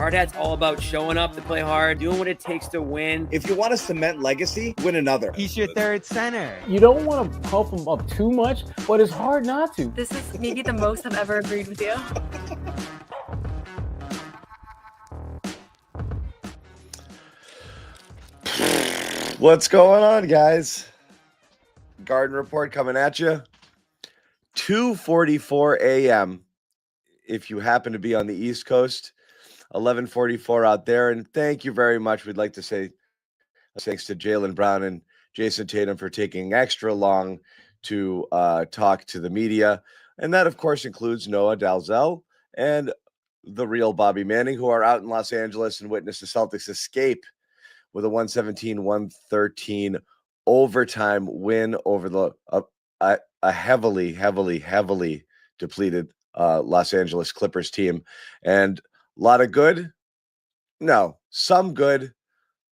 Hard Hat's all about showing up to play hard, doing what it takes to win. If you want to cement legacy, win another. He's your third center. You don't want to pump him up too much, but it's hard not to. This is maybe the most I've ever agreed with you. What's going on, guys? Garden Report coming at you. 2:44 a.m. if you happen to be on the East Coast, 11:44 out there. And thank you very much. We'd like to say thanks to Jaylen Brown and Jason Tatum for taking extra long to talk to the media. And that, of course, includes Noa Dalzell and the real Bobby Manning, who are out in Los Angeles and witnessed the Celtics escape with a 117-113 overtime win over the a heavily depleted Los Angeles Clippers team. And a lot of good, no, some good,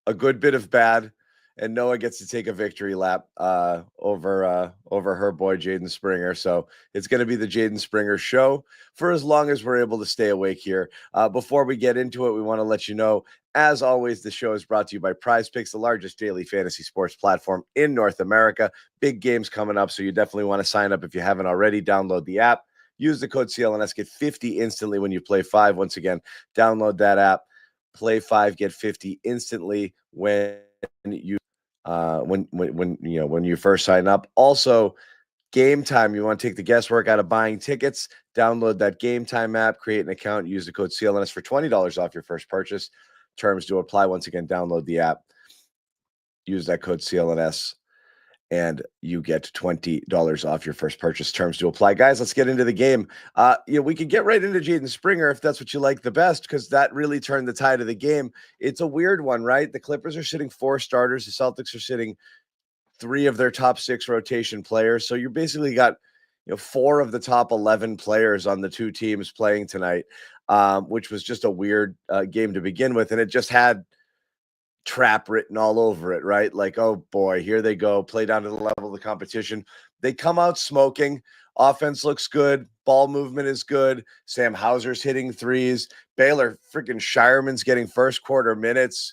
a good bit of bad, and Noah gets to take a victory lap over her boy Jaden Springer. So it's going to be the Jaden Springer show for as long as we're able to stay awake here. Before we get into it, we want to let you know, as always, the show is brought to you by Prize Picks, the largest daily fantasy sports platform in North America. Big games coming up, so you definitely want to sign up if you haven't already. Download the app. Use the code CLNS. Get 50 instantly when you play 5. Once again, download that app. Play 5, get 50 instantly when you when you first sign up. Also, Game Time. You want to take the guesswork out of buying tickets? Download that Game Time app. Create an account. Use the code CLNS for $20 off your first purchase. Terms do apply. Once again, download the app. Use that code CLNS. And you get $20 off your first purchase. Terms to apply. Guys, let's get into the game. We could get right into Jaden Springer if that's what you like the best, because that really turned the tide of the game. It's a weird one, right? The Clippers are sitting 4 starters. The Celtics are sitting 3 of their top 6 rotation players. So you basically got 4 of the top 11 players on the 2 teams playing tonight, which was just a weird game to begin with. And it just had trap written all over it, right? Like, oh boy, here they go, play down to the level of the competition. They come out smoking. Offense looks good. Ball movement is good. Sam Hauser's hitting threes. Baylor freaking Shireman's getting first quarter minutes.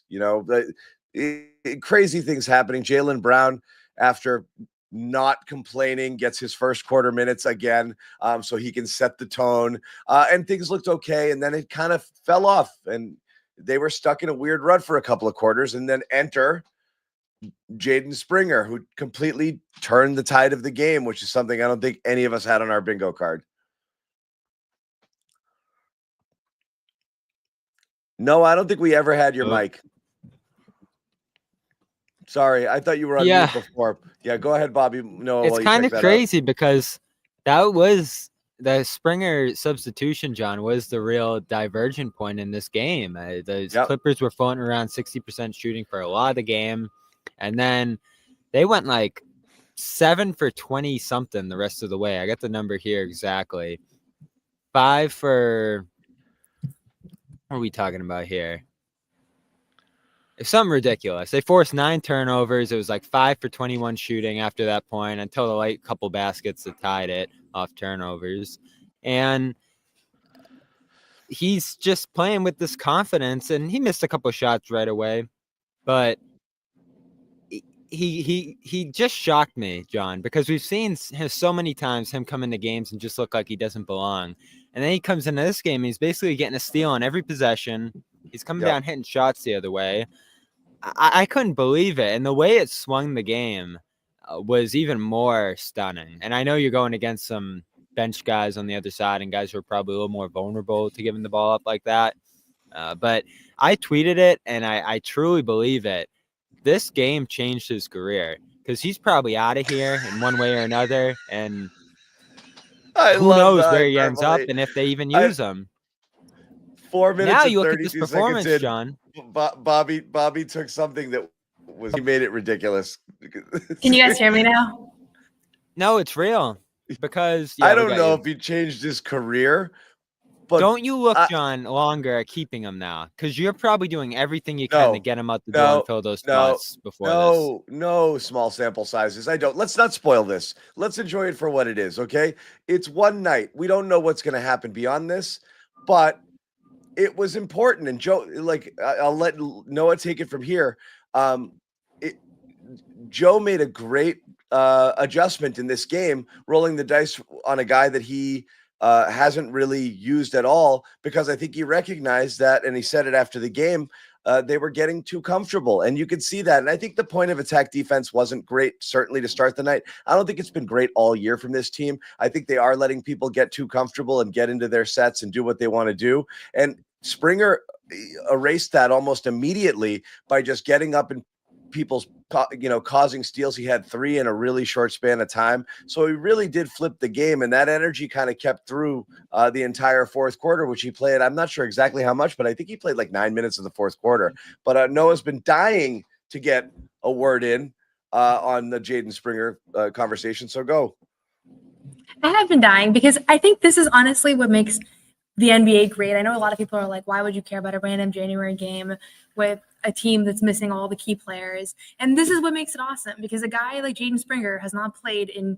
Crazy things happening. Jaylen Brown, after not complaining, gets his first quarter minutes again, so he can set the tone. And things looked okay, and then it kind of fell off, and they were stuck in a weird rut for a couple of quarters, and then enter Jaden Springer, who completely turned the tide of the game, which is something I don't think any of us had on our bingo card. No, I don't think we ever had your mic. Sorry, I thought you were on mute before. Yeah, go ahead, Bobby. No, it's kind of crazy because that was the Springer substitution, John, was the real divergent point in this game. The Clippers were floating around 60% shooting for a lot of the game, and then they went like 7 for 20 something the rest of the way. I got the number here exactly. 5 for, what are we talking about here? It's something ridiculous. They forced 9 turnovers. It was like 5 for 21 shooting after that point until the late couple baskets that tied it off turnovers. And he's just playing with this confidence, and he missed a couple shots right away, but he just shocked me, John, because we've seen him so many times him come into games and just look like he doesn't belong. And then he comes into this game, he's basically getting a steal on every possession. He's coming down hitting shots the other way. I couldn't believe it. And the way it swung the game was even more stunning. And I know you're going against some bench guys on the other side and guys who are probably a little more vulnerable to giving the ball up like that. But I tweeted it, and I truly believe it. This game changed his career because he's probably out of here in one way or another. And who knows where he ends up and if they even use him. 4 minutes now and you look 32 at this performance, in, John. Bobby took something that he made it ridiculous. Can you guys hear me now? No, it's real. Because I don't know if he changed his career, but don't you look, John, longer at keeping him now? Because you're probably doing everything you can to get him out the door and fill those spots before this. No small sample sizes. I don't. Let's not spoil this. Let's enjoy it for what it is, okay? It's one night. We don't know what's going to happen beyond this, but it was important. And Joe, like, I'll let Noah take it from here. Joe made a great adjustment in this game, rolling the dice on a guy that he hasn't really used at all, because I think he recognized that, and he said it after the game. They were getting too comfortable, and you could see that. And I think the point of attack defense wasn't great, certainly to start the night. I don't think it's been great all year from this team. I think they are letting people get too comfortable and get into their sets and do what they want to do. And Springer erased that almost immediately by just getting up in people's, causing steals. He had 3 in a really short span of time. So he really did flip the game, and that energy kind of kept through the entire fourth quarter, which he played. I'm not sure exactly how much, but I think he played like 9 minutes of the fourth quarter. But Noah's been dying to get a word in on the Jaden Springer conversation. So go. I have been dying because I think this is honestly what makes the NBA great. I know a lot of people are like, why would you care about a random January game with a team that's missing all the key players? And this is what makes it awesome, because a guy like Jaden Springer has not played in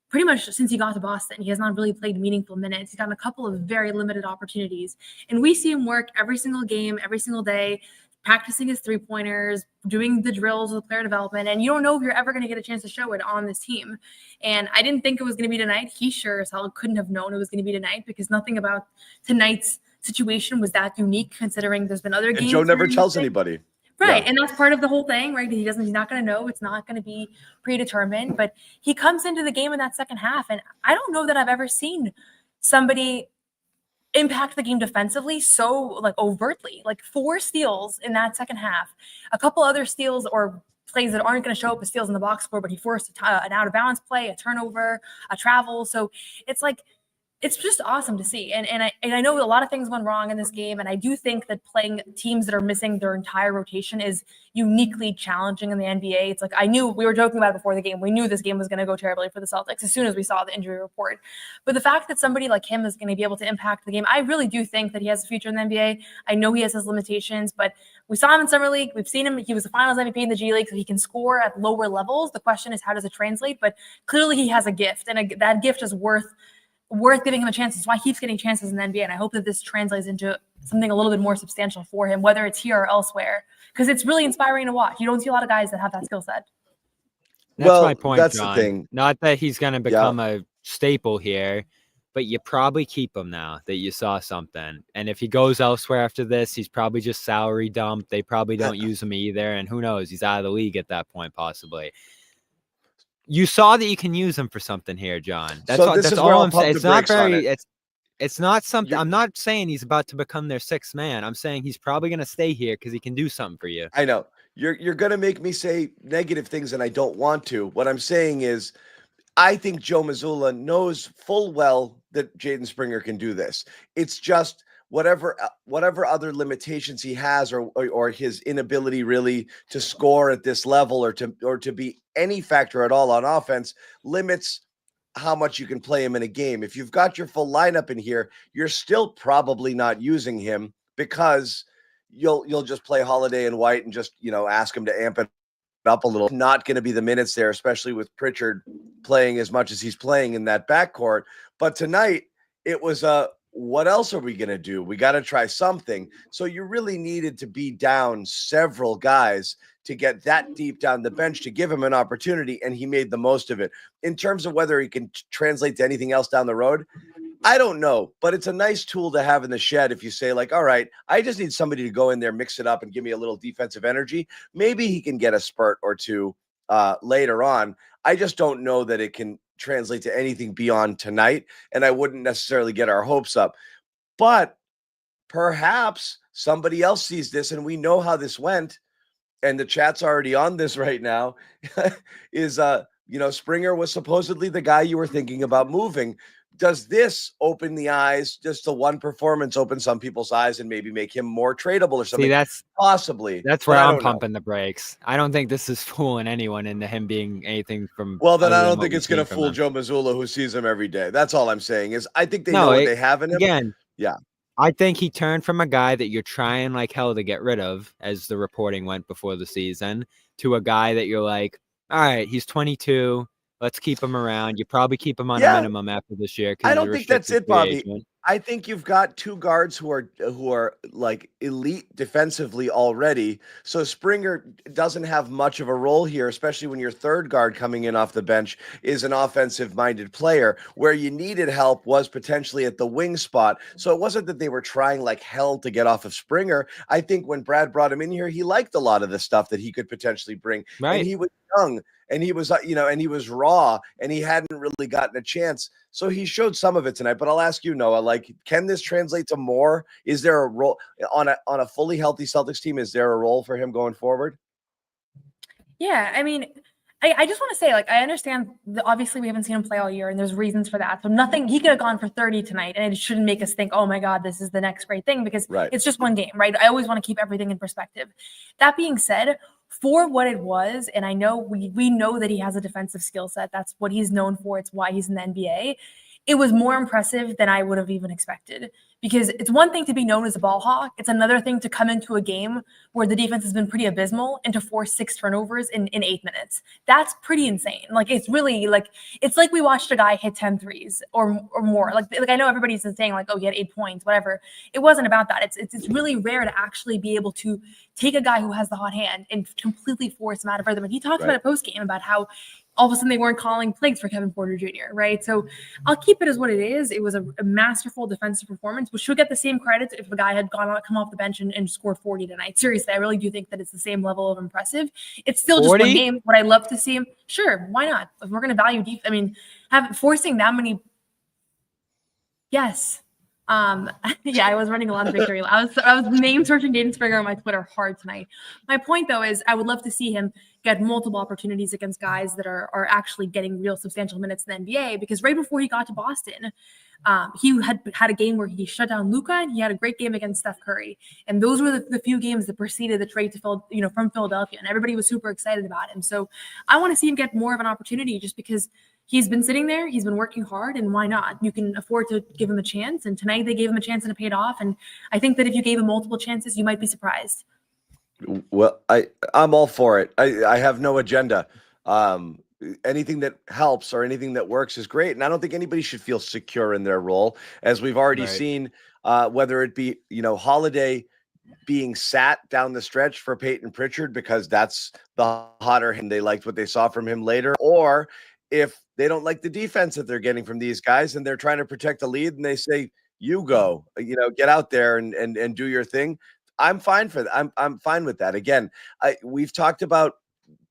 pretty much since he got to Boston. He has not really played meaningful minutes. He's gotten a couple of very limited opportunities. And we see him work every single game, every single day, practicing his three-pointers, doing the drills with player development, and you don't know if you're ever going to get a chance to show it on this team. And I didn't think it was going to be tonight. He sure as hell couldn't have known it was going to be tonight, because nothing about tonight's situation was that unique, considering there's been other games. And Joe never tells anybody. Right. Yeah. And that's part of the whole thing, right? He's not going to know. It's not going to be predetermined. But he comes into the game in that second half, and I don't know that I've ever seen somebody impact the game defensively so like overtly. Like 4 steals in that second half, a couple other steals or plays that aren't going to show up as steals in the box score, but he forced an out of bounds play, a turnover, a travel. So it's like, it's just awesome to see. And I know a lot of things went wrong in this game. And I do think that playing teams that are missing their entire rotation is uniquely challenging in the NBA. It's like, we were joking about it before the game. We knew this game was going to go terribly for the Celtics as soon as we saw the injury report. But the fact that somebody like him is going to be able to impact the game, I really do think that he has a future in the NBA. I know he has his limitations, but we saw him in Summer League. We've seen him. He was the finals MVP in the G League, so he can score at lower levels. The question is, how does it translate? But clearly he has a gift, and that gift is worth giving him a chance. That's why he keeps getting chances in the NBA. And I hope that this translates into something a little bit more substantial for him, whether it's here or elsewhere, because it's really inspiring to watch. You don't see a lot of guys that have that skill set. That's my point, that's John. the thing. Not that he's going to become a staple here, but you probably keep him now that you saw something. And if he goes elsewhere after this, he's probably just salary dumped. They probably don't use him either. And who knows? He's out of the league at that point, possibly. You saw that you can use him for something here, John. That's all I'm saying. It's not very. It's not something. I'm not saying he's about to become their 6th man. I'm saying he's probably going to stay here because he can do something for you. I know you're going to make me say negative things, and I don't want to. What I'm saying is, I think Joe Mazzulla knows full well that Jaden Springer can do this. It's just whatever other limitations he has, or his inability really to score at this level, or to be any factor at all on offense, limits how much you can play him in a game. If you've got your full lineup in here, you're still probably not using him, because you'll just play Holiday and White and just ask him to amp it up a little. Not going to be the minutes there, especially with Pritchard playing as much as he's playing in that backcourt. But tonight it was what else are we going to do? We got to try something. So you really needed to be down several guys to get that deep down the bench to give him an opportunity, and he made the most of it. In terms of whether he can translate to anything else down the road, I don't know, but it's a nice tool to have in the shed. If you say like, all right, I just need somebody to go in there, mix it up, and give me a little defensive energy, maybe he can get a spurt or two later on. I just don't know that it can translate to anything beyond tonight, and I wouldn't necessarily get our hopes up. But perhaps somebody else sees this, and we know how this went, and the chat's already on this right now, is Springer was supposedly the guy you were thinking about moving. Does this open the eyes? Does the one performance open some people's eyes and maybe make him more tradable or something? See, possibly. That's where I'm pumping the brakes. I don't think this is fooling anyone into him being anything from. Well, then I don't think it's going to fool Joe Mazzulla, who sees him every day. That's all I'm saying is I think they know what they have in him. Again, yeah. I think he turned from a guy that you're trying like hell to get rid of, as the reporting went before the season, to a guy that you're like, all right, he's 22. Let's keep him around. You probably keep him on a minimum after this year. I don't think that's it, Bobby. I think you've got two guards who are like elite defensively already. So Springer doesn't have much of a role here, especially when your third guard coming in off the bench is an offensive-minded player. Where you needed help was potentially at the wing spot. So it wasn't that they were trying like hell to get off of Springer. I think when Brad brought him in here, he liked a lot of the stuff that he could potentially bring. Right. And he was young and he was, and he was raw and he hadn't really gotten a chance. So he showed some of it tonight, but I'll ask you, Noah, like, can this translate to more? Is there a role on a fully healthy Celtics team? Is there a role for him going forward? Yeah, I mean, I just want to say, like, I understand that obviously we haven't seen him play all year and there's reasons for that. So nothing, he could have gone for 30 tonight and it shouldn't make us think, oh my God, this is the next great thing, because it's just one game, right? I always want to keep everything in perspective. That being said, for what it was, and I know we know that he has a defensive skill set. That's what he's known for. It's why he's in the NBA. It was more impressive than I would have even expected, because it's one thing to be known as a ball hawk. It's another thing to come into a game where the defense has been pretty abysmal and to force 6 turnovers in 8 minutes. That's pretty insane. Like, it's really like, it's like we watched a guy hit 10 threes or more. Like I know everybody's saying like, oh, he had 8 points, whatever. It wasn't about that. It's really rare to actually be able to take a guy who has the hot hand and completely force him out of rhythm. And he talked about it post-game about how all of a sudden they weren't calling plays for Kevin Porter Jr., right? So I'll keep it as what it is. It was a masterful defensive performance, which should get the come off the bench and scored 40 tonight. Seriously, I really do think that it's the same level of impressive. It's still 40? just one game. Would I love to see him? Sure, why not? If we're going to value defense, I mean, forcing that many. Yes. Yeah, I was running a lot of victory. I was name searching Jaden Springer on my Twitter hard tonight. My point though is I would love to see him get multiple opportunities against guys that are actually getting real substantial minutes in the NBA, because right before he got to Boston, he had a game where he shut down Luka and he had a great game against Steph Curry. And those were the few games that preceded the trade to from Philadelphia, and everybody was super excited about him. So I want to see him get more of an opportunity, just because he's been sitting there, he's been working hard, and why not? You can afford to give him a chance. And tonight they gave him a chance and it paid off. And I think that if you gave him multiple chances, you might be surprised. Well, I'm all for it. I have no agenda. Anything that helps or anything that works is great. And I don't think anybody should feel secure in their role, as we've already seen, whether it be, Holiday being sat down the stretch for Peyton Pritchard because that's the hotter and they liked what they saw from him later, or if they don't like the defense that they're getting from these guys and they're trying to protect the lead and they say, you go, get out there and do your thing. I'm fine for that. I'm fine with that. Again, we've talked about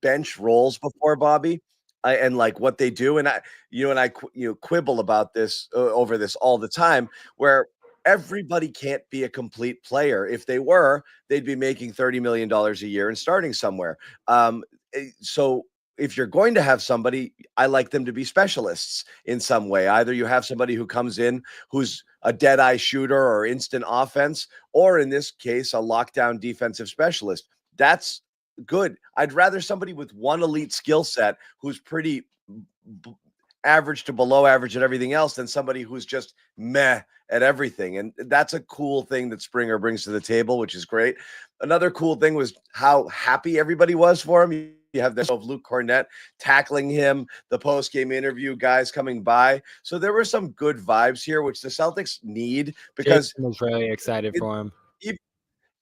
bench roles before, Bobby, and like what they do. And I quibble about this over this all the time, where everybody can't be a complete player. If they were, they'd be making $30 million a year and starting somewhere. So if you're going to have somebody, I like them to be specialists in some way. Either you have somebody who comes in who's a dead-eye shooter or instant offense, or in this case, a lockdown defensive specialist. That's good. I'd rather somebody with one elite skill set who's pretty average to below average at everything else than somebody who's just meh at everything. And that's a cool thing that Springer brings to the table, which is great. Another cool thing was how happy everybody was for him. You have this of Luke Cornett tackling him, the post-game interview, guys coming by. So there were some good vibes here, which the Celtics need, because Jason was really excited for him.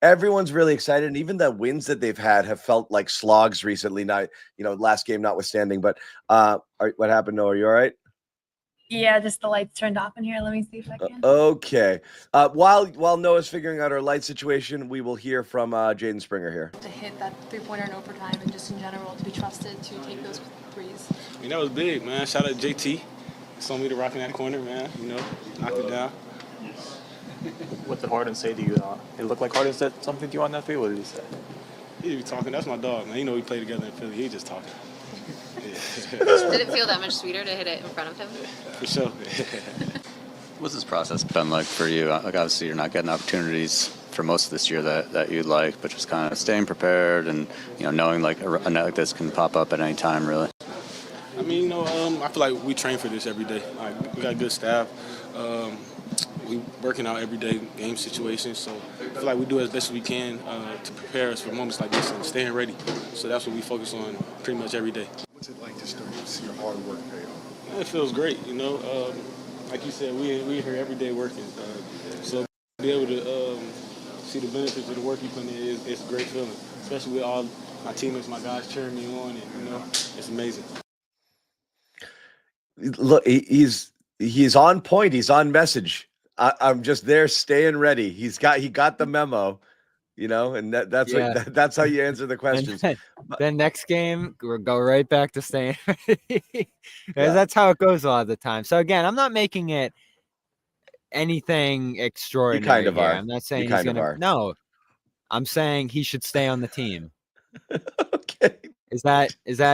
Everyone's really excited, and even the wins that they've had have felt like slogs recently. Not, last game notwithstanding. But what happened, Noah? Are you all right? Yeah, just the lights turned off in here. Let me see if I can. Okay. While Noah's figuring out our light situation, we will hear from Jaden Springer here. To hit that three-pointer in overtime, and just in general to be trusted to take those threes. I mean, that was big, man. Shout out to JT. Saw me to rock in that corner, man. Knocked it down. What did Harden say to you? It looked like Harden said something to you on that field. What did he say? He be talking. That's my dog, man. We play together in Philly. He just talking. Did it feel that much sweeter to hit it in front of him? For sure. What's this process been like for you? Like, obviously, you're not getting opportunities for most of this year that you'd like, but just kind of staying prepared and, knowing like a night like this can pop up at any time, really. I mean, I feel like we train for this every day. Like, we got good staff. We working out every day, game situations. So I feel like we do as best as we can to prepare us for moments like this and staying ready. So that's what we focus on pretty much every day. What's it like to start to see your hard work pay off? It feels great, Like like you said, we here every day working. So to be able to see the benefits of the work you put in it's a great feeling, especially with all my teammates, my guys cheering me on, and it's amazing. Look, he's on point. He's on message. I'm just there, staying ready. He got the memo, and that's how you answer the questions. Then next game, we'll go right back to staying ready. That's how it goes a lot of the time. So again, I'm not making it anything extraordinary. You kind of here. are. I'm not saying you he's kind gonna. of are. No, I'm saying he should stay on the team. Okay. Is that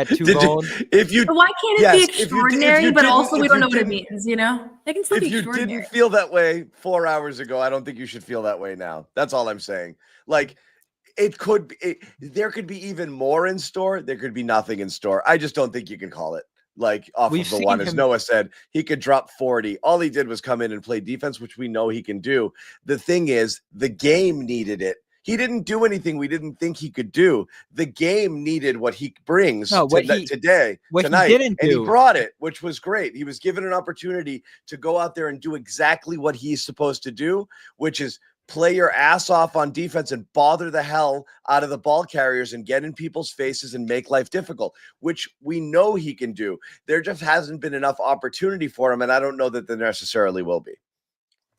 too bold? Why can't it be extraordinary, but also we don't know what it means, It can still be If you extraordinary. didn't feel that way 4 hours ago, I don't think you should feel that way now. That's all I'm saying. Like, it could be, there could be even more in store. There could be nothing in store. I just don't think you can call it. Like, off We've of the seen one, as him- Noah said, he could drop 40. All he did was come in and play defense, which we know he can do. The thing is, the game needed it. He didn't do anything we didn't think he could do. The game needed what he brings tonight, and he brought it, which was great. He was given an opportunity to go out there and do exactly what he's supposed to do, which is play your ass off on defense and bother the hell out of the ball carriers and get in people's faces and make life difficult, which we know he can do. There just hasn't been enough opportunity for him, and I don't know that there necessarily will be.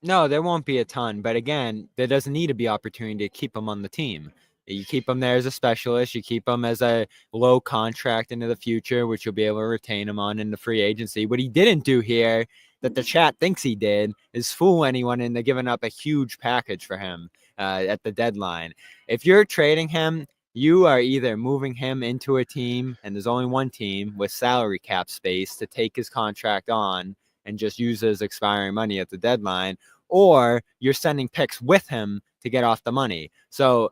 No, there won't be a ton. But again, there doesn't need to be opportunity to keep him on the team. You keep him there as a specialist. You keep him as a low contract into the future, which you'll be able to retain him on in the free agency. What he didn't do here, that the chat thinks he did, is fool anyone into giving up a huge package for him at the deadline. If you're trading him, you are either moving him into a team, and there's only one team with salary cap space to take his contract on and just use his expiring money at the deadline, or you're sending picks with him to get off the money. So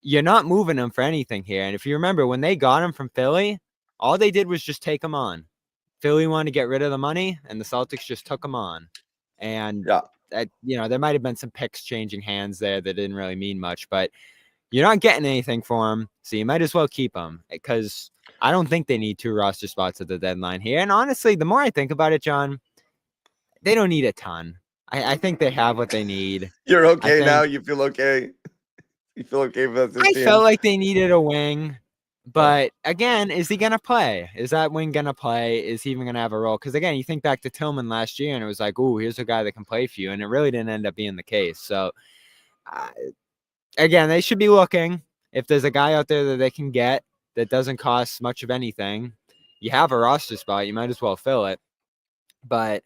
you're not moving him for anything here. And if you remember, when they got him from Philly, all they did was just take him on. Philly wanted to get rid of the money, and the Celtics just took him on. And there might have been some picks changing hands there that didn't really mean much, but you're not getting anything for him, so you might as well keep him, because I don't think they need 2 roster spots at the deadline here. And honestly, the more I think about it, John, they don't need a ton. I think they have what they need. You're okay now? You feel okay? You feel okay with this team? I felt like they needed a wing, but again, is he going to play? Is that wing going to play? Is he even going to have a role? Because again, you think back to Tillman last year, and it was like, oh, here's a guy that can play for you, and it really didn't end up being the case. So, again, they should be looking. If there's a guy out there that they can get that doesn't cost much of anything, you have a roster spot, you might as well fill it. But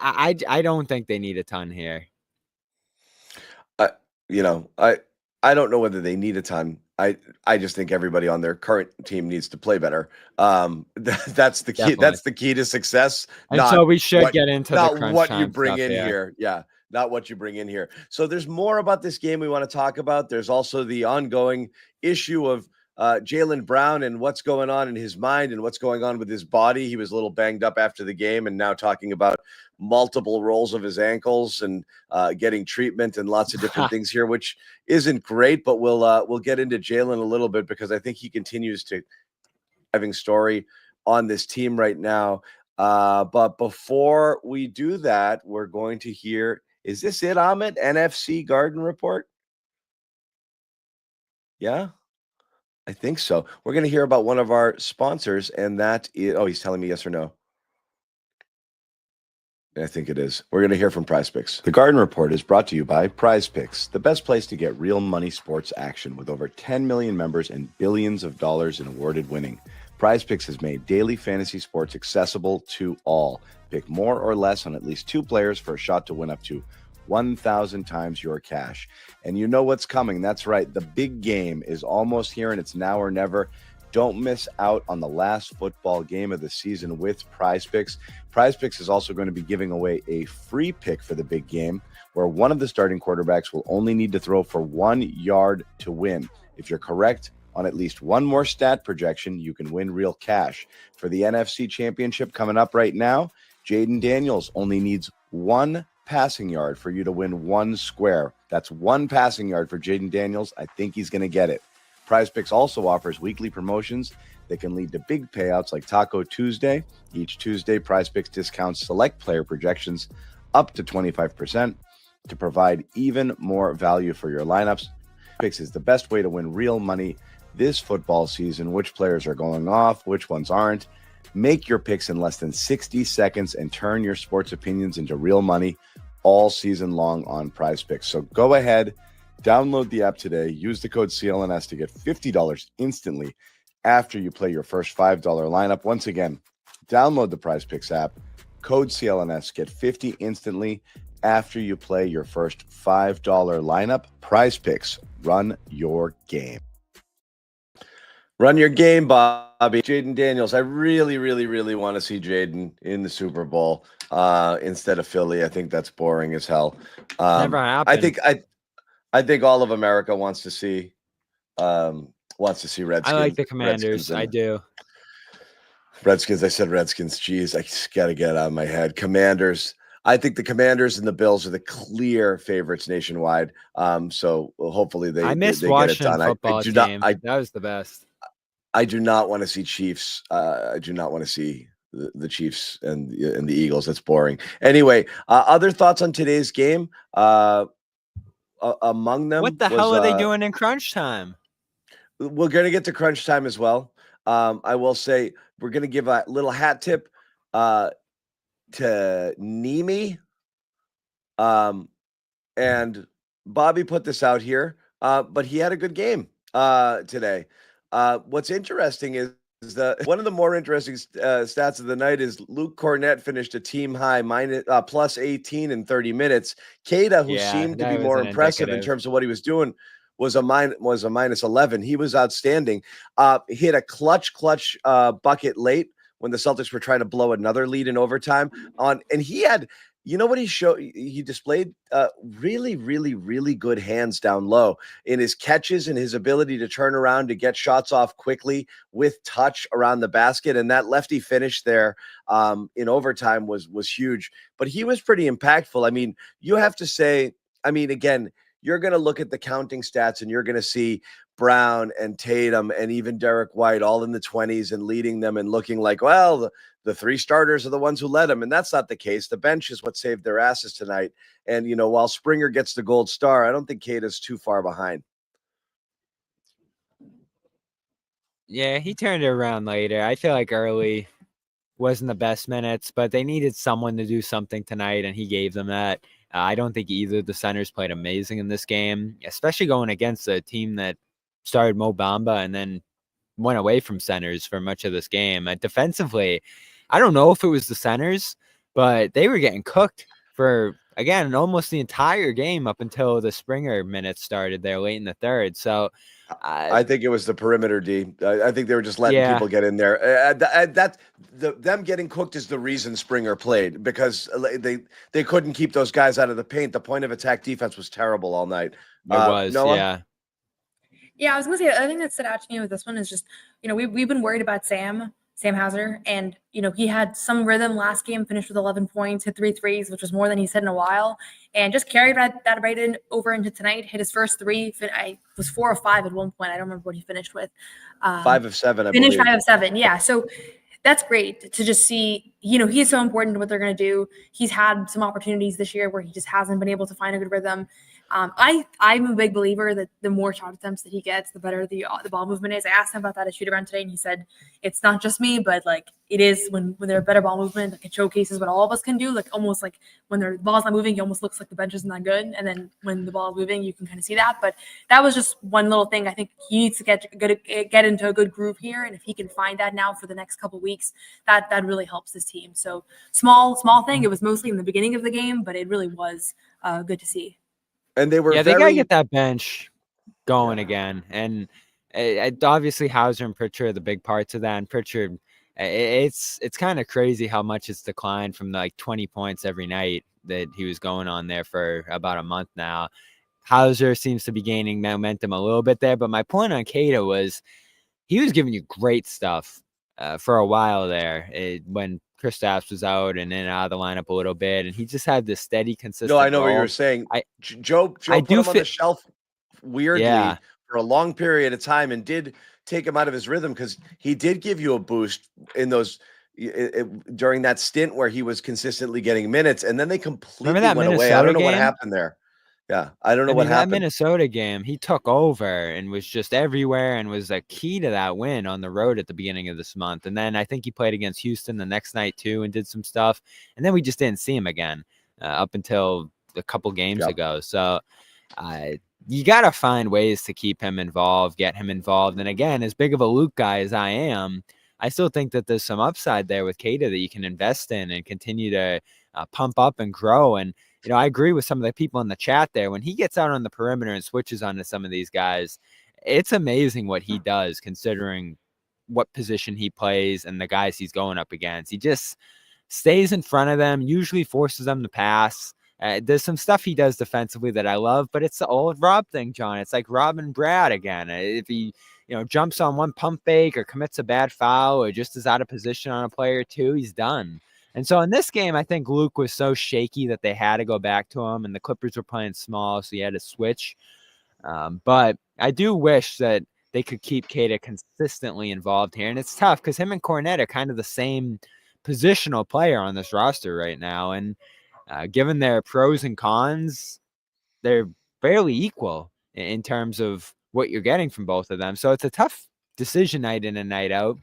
I don't think they need a ton here. I don't know whether they need a ton. I just think everybody on their current team needs to play better. That's the key. Definitely. That's the key to success. And so we should get into the crunch what time you bring stuff in here. Yeah, not what you bring in here. So there's more about this game we want to talk about. There's also the ongoing issue of Jaylen Brown and what's going on in his mind and what's going on with his body. He was a little banged up after the game, and now talking about multiple rolls of his ankles and getting treatment and lots of different things here, which isn't great. But we'll get into Jaylen a little bit, because I think he continues to having story on this team right now. But before we do that, we're going to hear, is this it, Ahmed? NFC Garden Report? Yeah, I think so. We're going to hear about one of our sponsors, and that is, he's telling me yes or no. I think it is. We're going to hear from PrizePicks. The Garden Report is brought to you by PrizePicks, the best place to get real money sports action with over 10 million members and billions of dollars in awarded winning. PrizePicks has made daily fantasy sports accessible to all. Pick more or less on at least 2 players for a shot to win up to 1,000 times your cash. And you know what's coming. That's right. The big game is almost here, and it's now or never. Don't miss out on the last football game of the season with PrizePicks. PrizePicks is also going to be giving away a free pick for the big game, where one of the starting quarterbacks will only need to throw for 1 yard to win. If you're correct on at least one more stat projection, you can win real cash. For the NFC Championship coming up right now, Jaden Daniels only needs 1 passing yard for you to win 1 square. That's 1 passing yard for Jaden Daniels. I think he's going to get it. PrizePicks also offers weekly promotions that can lead to big payouts like Taco Tuesday. Each Tuesday, PrizePicks discounts select player projections up to 25% to provide even more value for your lineups. Picks is the best way to win real money this football season. Which players are going off, which ones aren't. Make your picks in less than 60 seconds and turn your sports opinions into real money all season long on PrizePicks. So go ahead, download the app today, use the code CLNS to get $50 instantly after you play your first $5 lineup. Once again, download the PrizePicks app, code CLNS, get $50 instantly after you play your first $5 lineup. PrizePicks, run your game. Run your game, Bobby. Jaden Daniels. I really, really, really want to see Jaden in the Super Bowl instead of Philly. I think that's boring as hell. Never happened. I think all of America wants to see Redskins. I like the Commanders. I do. Redskins. I said Redskins. Jeez, I just got to get it out of my head. Commanders. I think the Commanders and the Bills are the clear favorites nationwide. So hopefully they. I missed they watching get it done. football game. That was the best. I do not want to see Chiefs. I do not want to see the Chiefs and the Eagles. That's boring. Anyway, other thoughts on today's game? Among them, what the hell are they doing in crunch time? We're going to get to crunch time as well. I will say we're going to give a little hat tip to Nimi. And Bobby put this out here, but he had a good game today. What's interesting is that one of the more interesting stats of the night is Luke Cornett finished a team high plus 18 in 30 minutes. Keita, who seemed to be more impressive in terms of what he was doing, was a minus 11. He was outstanding. Hit a clutch bucket late when the Celtics were trying to blow another lead in overtime and he had. You know what he displayed really, really, really good hands down low in his catches and his ability to turn around to get shots off quickly with touch around the basket. And that lefty finish there in overtime was huge. But he was pretty impactful. I mean, you have to say, again, you're going to look at the counting stats and you're going to see Brown and Tatum and even Derek White all in the 20s and leading them and looking like, well, the three starters are the ones who led them. And that's not the case. The bench is what saved their asses tonight. And, while Springer gets the gold star, I don't think Keita's too far behind. Yeah, he turned it around later. I feel like early wasn't the best minutes, but they needed someone to do something tonight, and he gave them that. I don't think either of the centers played amazing in this game, especially going against a team that started Mo Bamba and then went away from centers for much of this game. Defensively, I don't know if it was the centers, but they were getting cooked for, again, almost the entire game up until the Springer minutes started there late in the third. So I think it was the perimeter D. I think they were just letting people get in there. Them getting cooked is the reason Springer played, because they couldn't keep those guys out of the paint. The point of attack defense was terrible all night. It was, Noah? yeah. Yeah, I was going to say, the other thing that stood out to me with this one is just, we've been worried about Sam Hauser, and, he had some rhythm last game, finished with 11 points, hit 3 threes, which was more than he's hit in a while, and just carried that right over into tonight, hit his first 3. I was 4 of 5 at one point. I don't remember what he finished with. 5 of 7, I finished believe. 5 of 7, yeah. So that's great to just see, he's so important to what they're going to do. He's had some opportunities this year where he just hasn't been able to find a good rhythm. I'm a big believer that the more shot attempts that he gets, the better the ball movement is. I asked him about that at shoot around today, and he said it's not just me, but like it is when there's better ball movement, like it showcases what all of us can do. Like almost like when the ball's not moving, it almost looks like the bench isn't that good, and then when the ball's moving, you can kind of see that. But that was just one little thing. I think he needs to get into a good groove here, and if he can find that now for the next couple weeks, that really helps his team. So small thing. It was mostly in the beginning of the game, but it really was good to see. And they were they gotta get that bench going again. And obviously Hauser and Pritchard are the big parts of that. And Pritchard, it's kind of crazy how much it's declined from like 20 points every night that he was going on there for about a month now. Hauser seems to be gaining momentum a little bit there. But my point on Keita was he was giving you great stuff for a while there when Kristaps was out and in and out of the lineup a little bit, and he just had this steady, consistent. No, I know role. what you were saying. Joe put him on the shelf weirdly for a long period of time and did take him out of his rhythm, because he did give you a boost in those during that stint where he was consistently getting minutes, and then they completely that went away. I Minnesota don't know what game? happened there. Yeah, I don't know I what mean, that happened. Minnesota game, he took over and was just everywhere and was a key to that win on the road at the beginning of this month. And then I think he played against Houston the next night too and did some stuff. And then we just didn't see him again up until a couple games ago. So you got to find ways to keep him involved, get him involved. And again, as big of a Luke guy as I am, I still think that there's some upside there with Keita that you can invest in and continue to pump up and grow. And you know, I agree with some of the people in the chat there. When he gets out on the perimeter and switches onto some of these guys, it's amazing what he does considering what position he plays and the guys he's going up against. He just stays in front of them, usually forces them to pass. There's some stuff he does defensively that I love, but it's the old Rob thing, John. It's like Rob and Brad again. If he, jumps on one pump fake or commits a bad foul or just is out of position on a player or two, he's done. And so in this game, I think Luke was so shaky that they had to go back to him, and the Clippers were playing small, so he had to switch. But I do wish that they could keep Keita consistently involved here. And it's tough because him and Cornette are kind of the same positional player on this roster right now. And given their pros and cons, they're fairly equal in terms of what you're getting from both of them. So it's a tough decision night in and night out.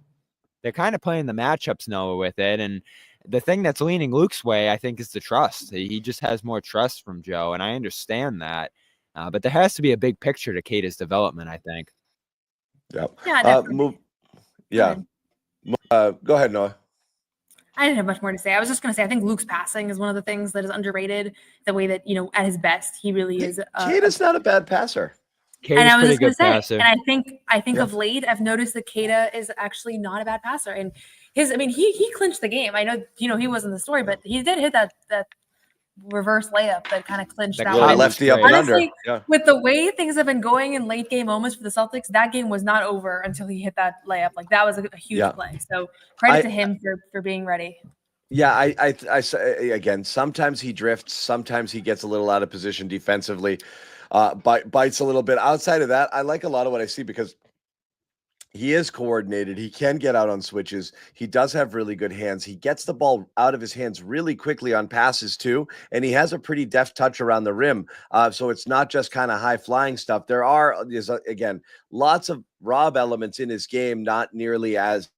They're kind of playing the matchups, Noah, with it. And the thing that's leaning Luke's way, I think, is the trust. He just has more trust from Joe, and I understand that. But there has to be a big picture to Keita's development, I think. Yep. Yeah, definitely. Go ahead, Noah. I didn't have much more to say. I was just going to say, I think Luke's passing is one of the things that is underrated. The way that, at his best, he really is. Keita's not a bad passer. And I was just going to say, and I think of late, I've noticed that Keita is actually not a bad passer. And he clinched the game. I know, he wasn't the story, but he did hit that reverse layup that kind of clinched that one. Lefty up and under. Yeah. With the way things have been going in late game moments for the Celtics, that game was not over until he hit that layup. Like, that was a huge play. So credit to him for being ready. Yeah, I say again, sometimes he drifts, sometimes he gets a little out of position defensively, bites a little bit. Outside of that, I like a lot of what I see because he is coordinated. He can get out on switches. He does have really good hands. He gets the ball out of his hands really quickly on passes too, and he has a pretty deft touch around the rim. So it's not just kind of high flying stuff. There's again lots of Rob elements in his game, not nearly as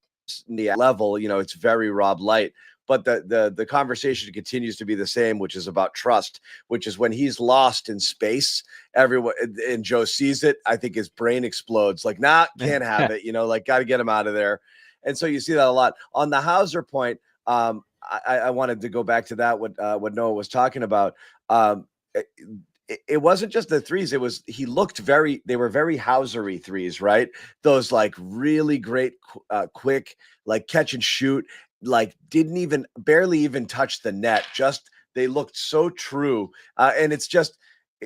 the level. It's very Rob light. But the conversation continues to be the same, which is about trust, which is when he's lost in space, everyone and Joe sees it. I think his brain explodes. Like, can't have it. Got to get him out of there. And so you see that a lot. On the Hauser point, I wanted to go back to that, what Noah was talking about. It wasn't just the threes. They were very Hauser-y threes, right? Those like really great, quick, like catch and shoot. Like barely even touch the net. Just they looked so true. And it's just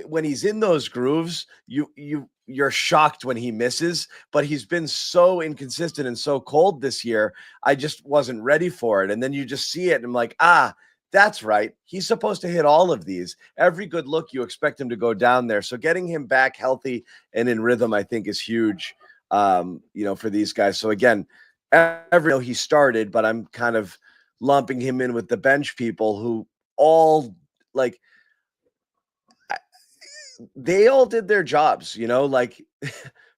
when he's in those grooves, you're shocked when he misses, but he's been so inconsistent and so cold this year. I just wasn't ready for it. And then you just see it and I'm like, that's right. He's supposed to hit all of these. Every good look, you expect him to go down there. So getting him back healthy and in rhythm, I think is huge, for these guys. So again, he started, but I'm kind of lumping him in with the bench people who all they all did their jobs,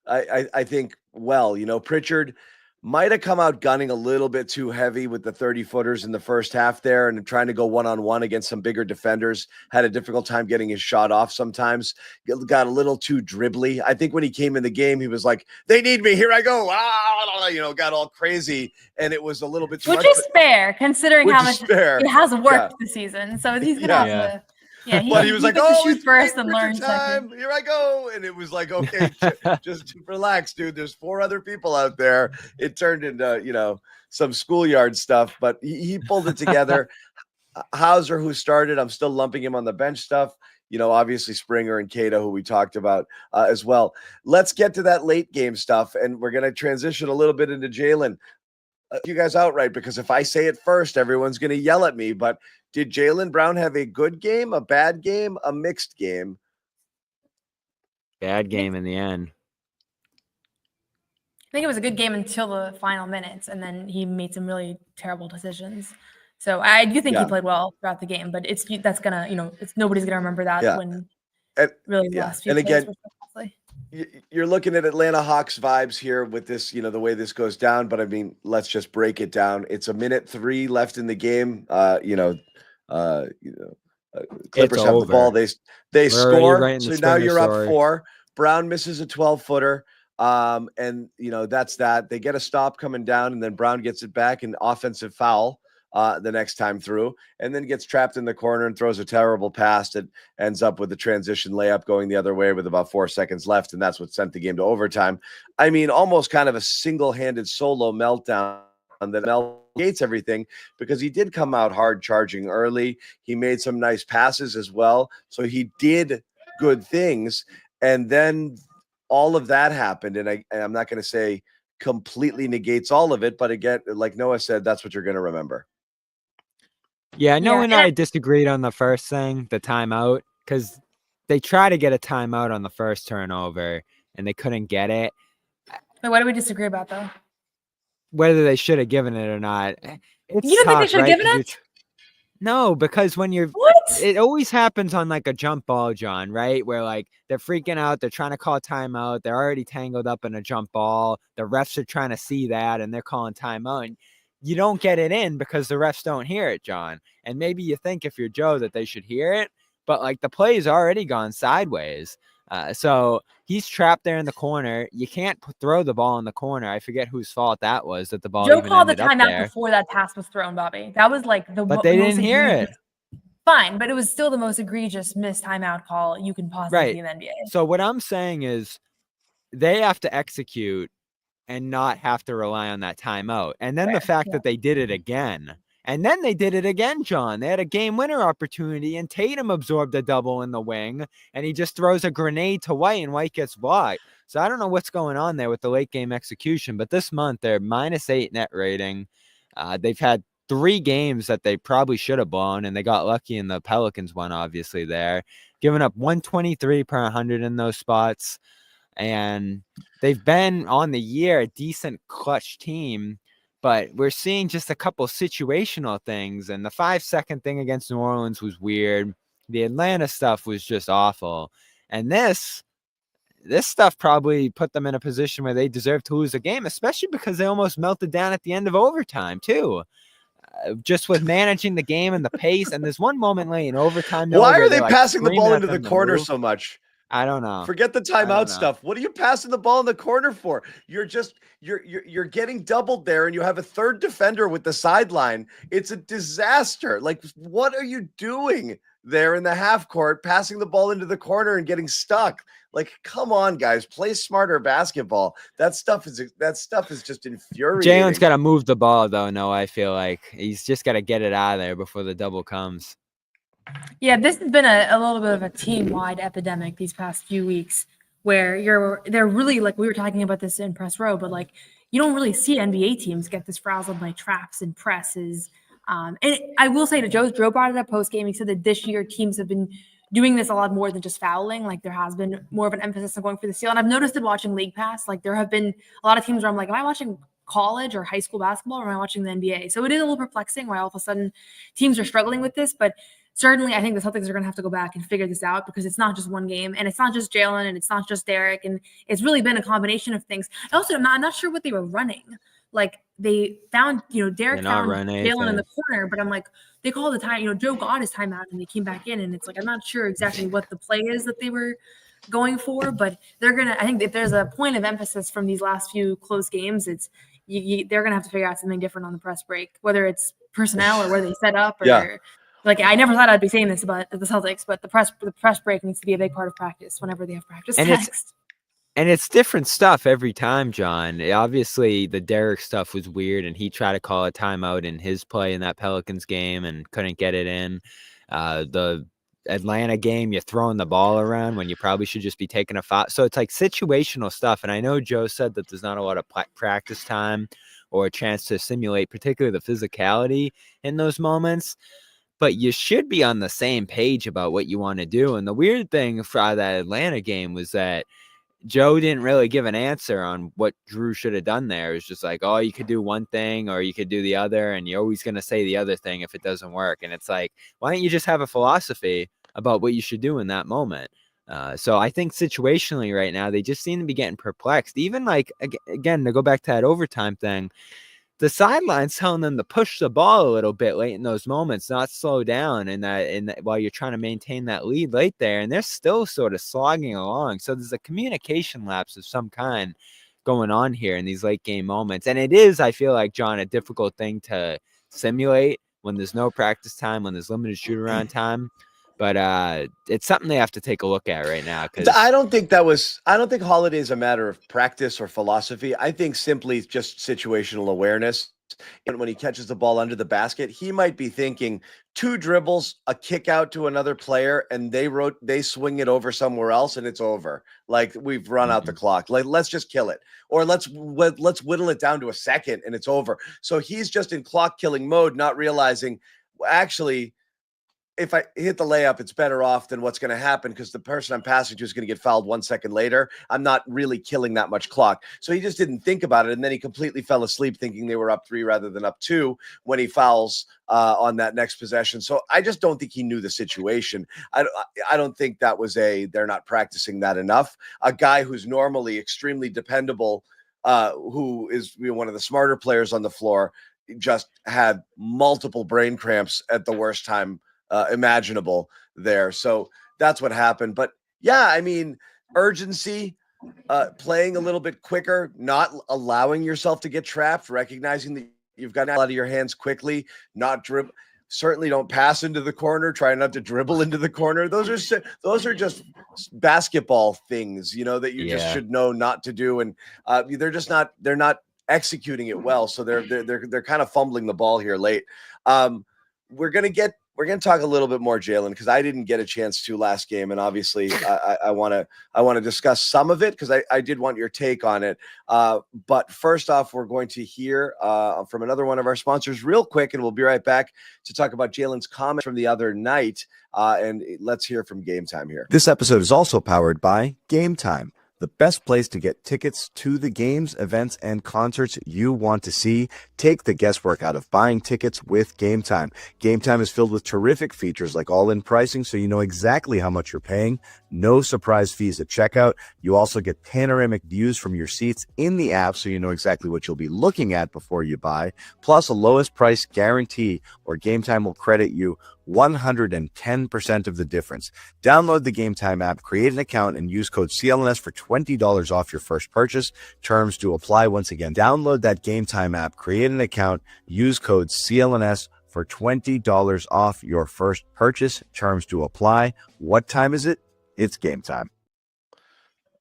I think, Pritchard might have come out gunning a little bit too heavy with the 30-footers in the first half there and trying to go one-on-one against some bigger defenders. Had a difficult time getting his shot off sometimes. Got a little too dribbly. I think when he came in the game, he was like, they need me. Here I go. Got all crazy. And it was a little bit too much. Which is fair, considering how much it has worked this season. So he's going to have to... Yeah, he was like, shoot first and learn time. Here I go. And it was like, okay, just relax, dude. There's 4 other people out there. It turned into, some schoolyard stuff, but he pulled it together. Hauser, who started, I'm still lumping him on the bench stuff. Obviously Springer and Keita, who we talked about as well. Let's get to that late game stuff. And we're going to transition a little bit into Jalen. You guys outright, because if I say it first, everyone's going to yell at me, but did Jaylen Brown have a good game, a bad game, a mixed game? Bad game in the end. think it was a good game until the final minutes, and then he made some really terrible decisions. So I do think he played well throughout the game, but that's gonna, nobody's gonna remember that when really the last few and plays again, were so costly. you're looking at Atlanta Hawks vibes here with this, the way this goes down. But I mean, let's just break it down. It's a minute 3 left in the game. Clippers have the ball. They score. So now you're up 4. Brown misses a 12-footer. And that's that. They get a stop coming down, and then Brown gets it back, an offensive foul the next time through, and then gets trapped in the corner and throws a terrible pass that ends up with the transition layup going the other way with about 4 seconds left, and that's what sent the game to overtime. I mean, almost kind of a single-handed solo meltdown that negates everything, because he did come out hard charging early. He made some nice passes as well, so he did good things, and then all of that happened, and I'm not going to say completely negates all of it, but again, like Noah said, that's what you're going to remember. Yeah, Noah and I disagreed on the first thing, the timeout, because they try to get a timeout on the first turnover, and they couldn't get it. Wait, what do we disagree about, though? Whether they should have given it or not. It's you don't think they should have given it? No, because when it always happens on like a jump ball, John, right? Where like they're freaking out, they're trying to call timeout, they're already tangled up in a jump ball. The refs are trying to see that, and they're calling timeout. And you don't get it in because the refs don't hear it, John. And maybe you think if you're Joe that they should hear it, but like the play's already gone sideways. So he's trapped there in the corner. You can't throw the ball in the corner. I forget whose fault that was, that the ball Joe even called the ended up timeout there. before that pass was thrown, Bobby. That was like the But they didn't hear it. Fine, but it was still the most egregious missed timeout call you can possibly see in the NBA. So what I'm saying is they have to execute and not have to rely on that timeout. And then the fact that they did it again. And then they did it again, John. They had a game winner opportunity, and Tatum absorbed a double in the wing, and he just throws a grenade to White, and White gets blocked. So I don't know what's going on there with the late game execution, but this month they're -8 net rating. They've had 3 games that they probably should have blown, and they got lucky in the Pelicans one, obviously, there. Giving up 123 per 100 in those spots. And they've been on the year a decent clutch team, but we're seeing just a couple situational things. And the 5-second thing against New Orleans was weird. The Atlanta stuff was just awful. And this stuff probably put them in a position where they deserve to lose a game, especially because they almost melted down at the end of overtime too. Just with managing the game and the pace. And there's one moment late in overtime. Why are they passing the ball into the corner so much? I don't know. Forget the timeout stuff. What are you passing the ball in the corner for? You're getting doubled there, and you have a third defender with the sideline. It's a disaster. Like, what are you doing there in the half court, passing the ball into the corner and getting stuck? Like, come on, guys, play smarter basketball. That stuff is just infuriating. Jalen's got to move the ball, though. No, I feel like he's just got to get it out of there before the double comes. Yeah, this has been a little bit of a team-wide epidemic these past few weeks, where they're really, like, we were talking about this in press row, but like you don't really see NBA teams get this frazzled by traps and presses. And I will say to Joe brought it up post game. He said that this year teams have been doing this a lot more than just fouling. Like there has been more of an emphasis on going for the steal. And I've noticed it watching League Pass. Like there have been a lot of teams where I'm like, am I watching college or high school basketball, or am I watching the NBA? So it is a little perplexing why all of a sudden teams are struggling with this, but certainly I think the Celtics are going to have to go back and figure this out, because it's not just one game, and it's not just Jalen, and it's not just Derek, and it's really been a combination of things. Also, I'm not sure what they were running. Like they found, Derek found Jalen in the corner, but I'm like, they called the time, Joe got his timeout and they came back in, and it's like, I'm not sure exactly what the play is that they were going for, but I think if there's a point of emphasis from these last few close games, it's they're going to have to figure out something different on the press break, whether it's personnel or where they set up or like, I never thought I'd be saying this about the Celtics, but the press break needs to be a big part of practice whenever they have practice next. And it's different stuff every time, John. Obviously, the Derek stuff was weird, and he tried to call a timeout in his play in that Pelicans game and couldn't get it in. The Atlanta game, you're throwing the ball around when you probably should just be taking a foul. So it's like situational stuff. And I know Joe said that there's not a lot of practice time or a chance to simulate, particularly the physicality in those moments. But you should be on the same page about what you want to do. And the weird thing for that Atlanta game was that Joe didn't really give an answer on what Drew should have done there. It was just like, oh, you could do one thing or you could do the other, and you're always going to say the other thing if it doesn't work. And it's like, why don't you just have a philosophy about what you should do in that moment? So I think situationally right now, they just seem to be getting perplexed. Even like, again, to go back to that overtime thing, the sideline's telling them to push the ball a little bit late in those moments, not slow down, and while you're trying to maintain that lead late there, and they're still sort of slogging along. So there's a communication lapse of some kind going on here in these late game moments, and it is, I feel like, John, a difficult thing to simulate when there's no practice time, when there's limited shoot around time. But it's something they have to take a look at right now. Because I don't think Holiday is a matter of practice or philosophy. I think simply just situational awareness. And when he catches the ball under the basket, he might be thinking 2 dribbles, a kick out to another player, and they swing it over somewhere else, and it's over. Like, we've run out the clock. Like, let's just kill it, or let's whittle it down to a second, and it's over. So he's just in clock killing mode, not realizing actually, if I hit the layup, it's better off than what's going to happen because the person I'm passing to is going to get fouled 1 second later. I'm not really killing that much clock. So he just didn't think about it. And then he completely fell asleep thinking they were up 3 rather than up 2 when he fouls on that next possession. So I just don't think he knew the situation. I don't think that was they're not practicing that enough. A guy who's normally extremely dependable, who is one of the smarter players on the floor, just had multiple brain cramps at the worst time imaginable there. So that's what happened. But yeah, I mean, urgency, playing a little bit quicker, not allowing yourself to get trapped, recognizing that you've got out of your hands quickly, not dribble. Certainly don't pass into the corner. Try not to dribble into the corner. Those are just basketball things, that you just should know not to do. And they're not executing it well. So they're kind of fumbling the ball here late. We're going to talk a little bit more, Jalen, because I didn't get a chance to last game, and obviously I want to discuss some of it because I did want your take on it. But first off, we're going to hear from another one of our sponsors real quick, and we'll be right back to talk about Jalen's comment from the other night. And let's hear from Game Time here. This episode is also powered by Game Time, the best place to get tickets to the games, events, and concerts you want to see. Take the guesswork out of buying tickets with Game Time. Game Time is filled with terrific features like all-in pricing, so you know exactly how much you're paying. No surprise fees at checkout. You also get panoramic views from your seats in the app, so you know exactly what you'll be looking at before you buy. Plus a lowest price guarantee, or Game Time will credit you 110% of the difference. Download the Game Time app, create an account, and use code CLNS for $20 off your first purchase. Terms do apply. Once again, download that Game Time app, create an account, use code CLNS for $20 off your first purchase. Terms do apply. What time is it? It's game time.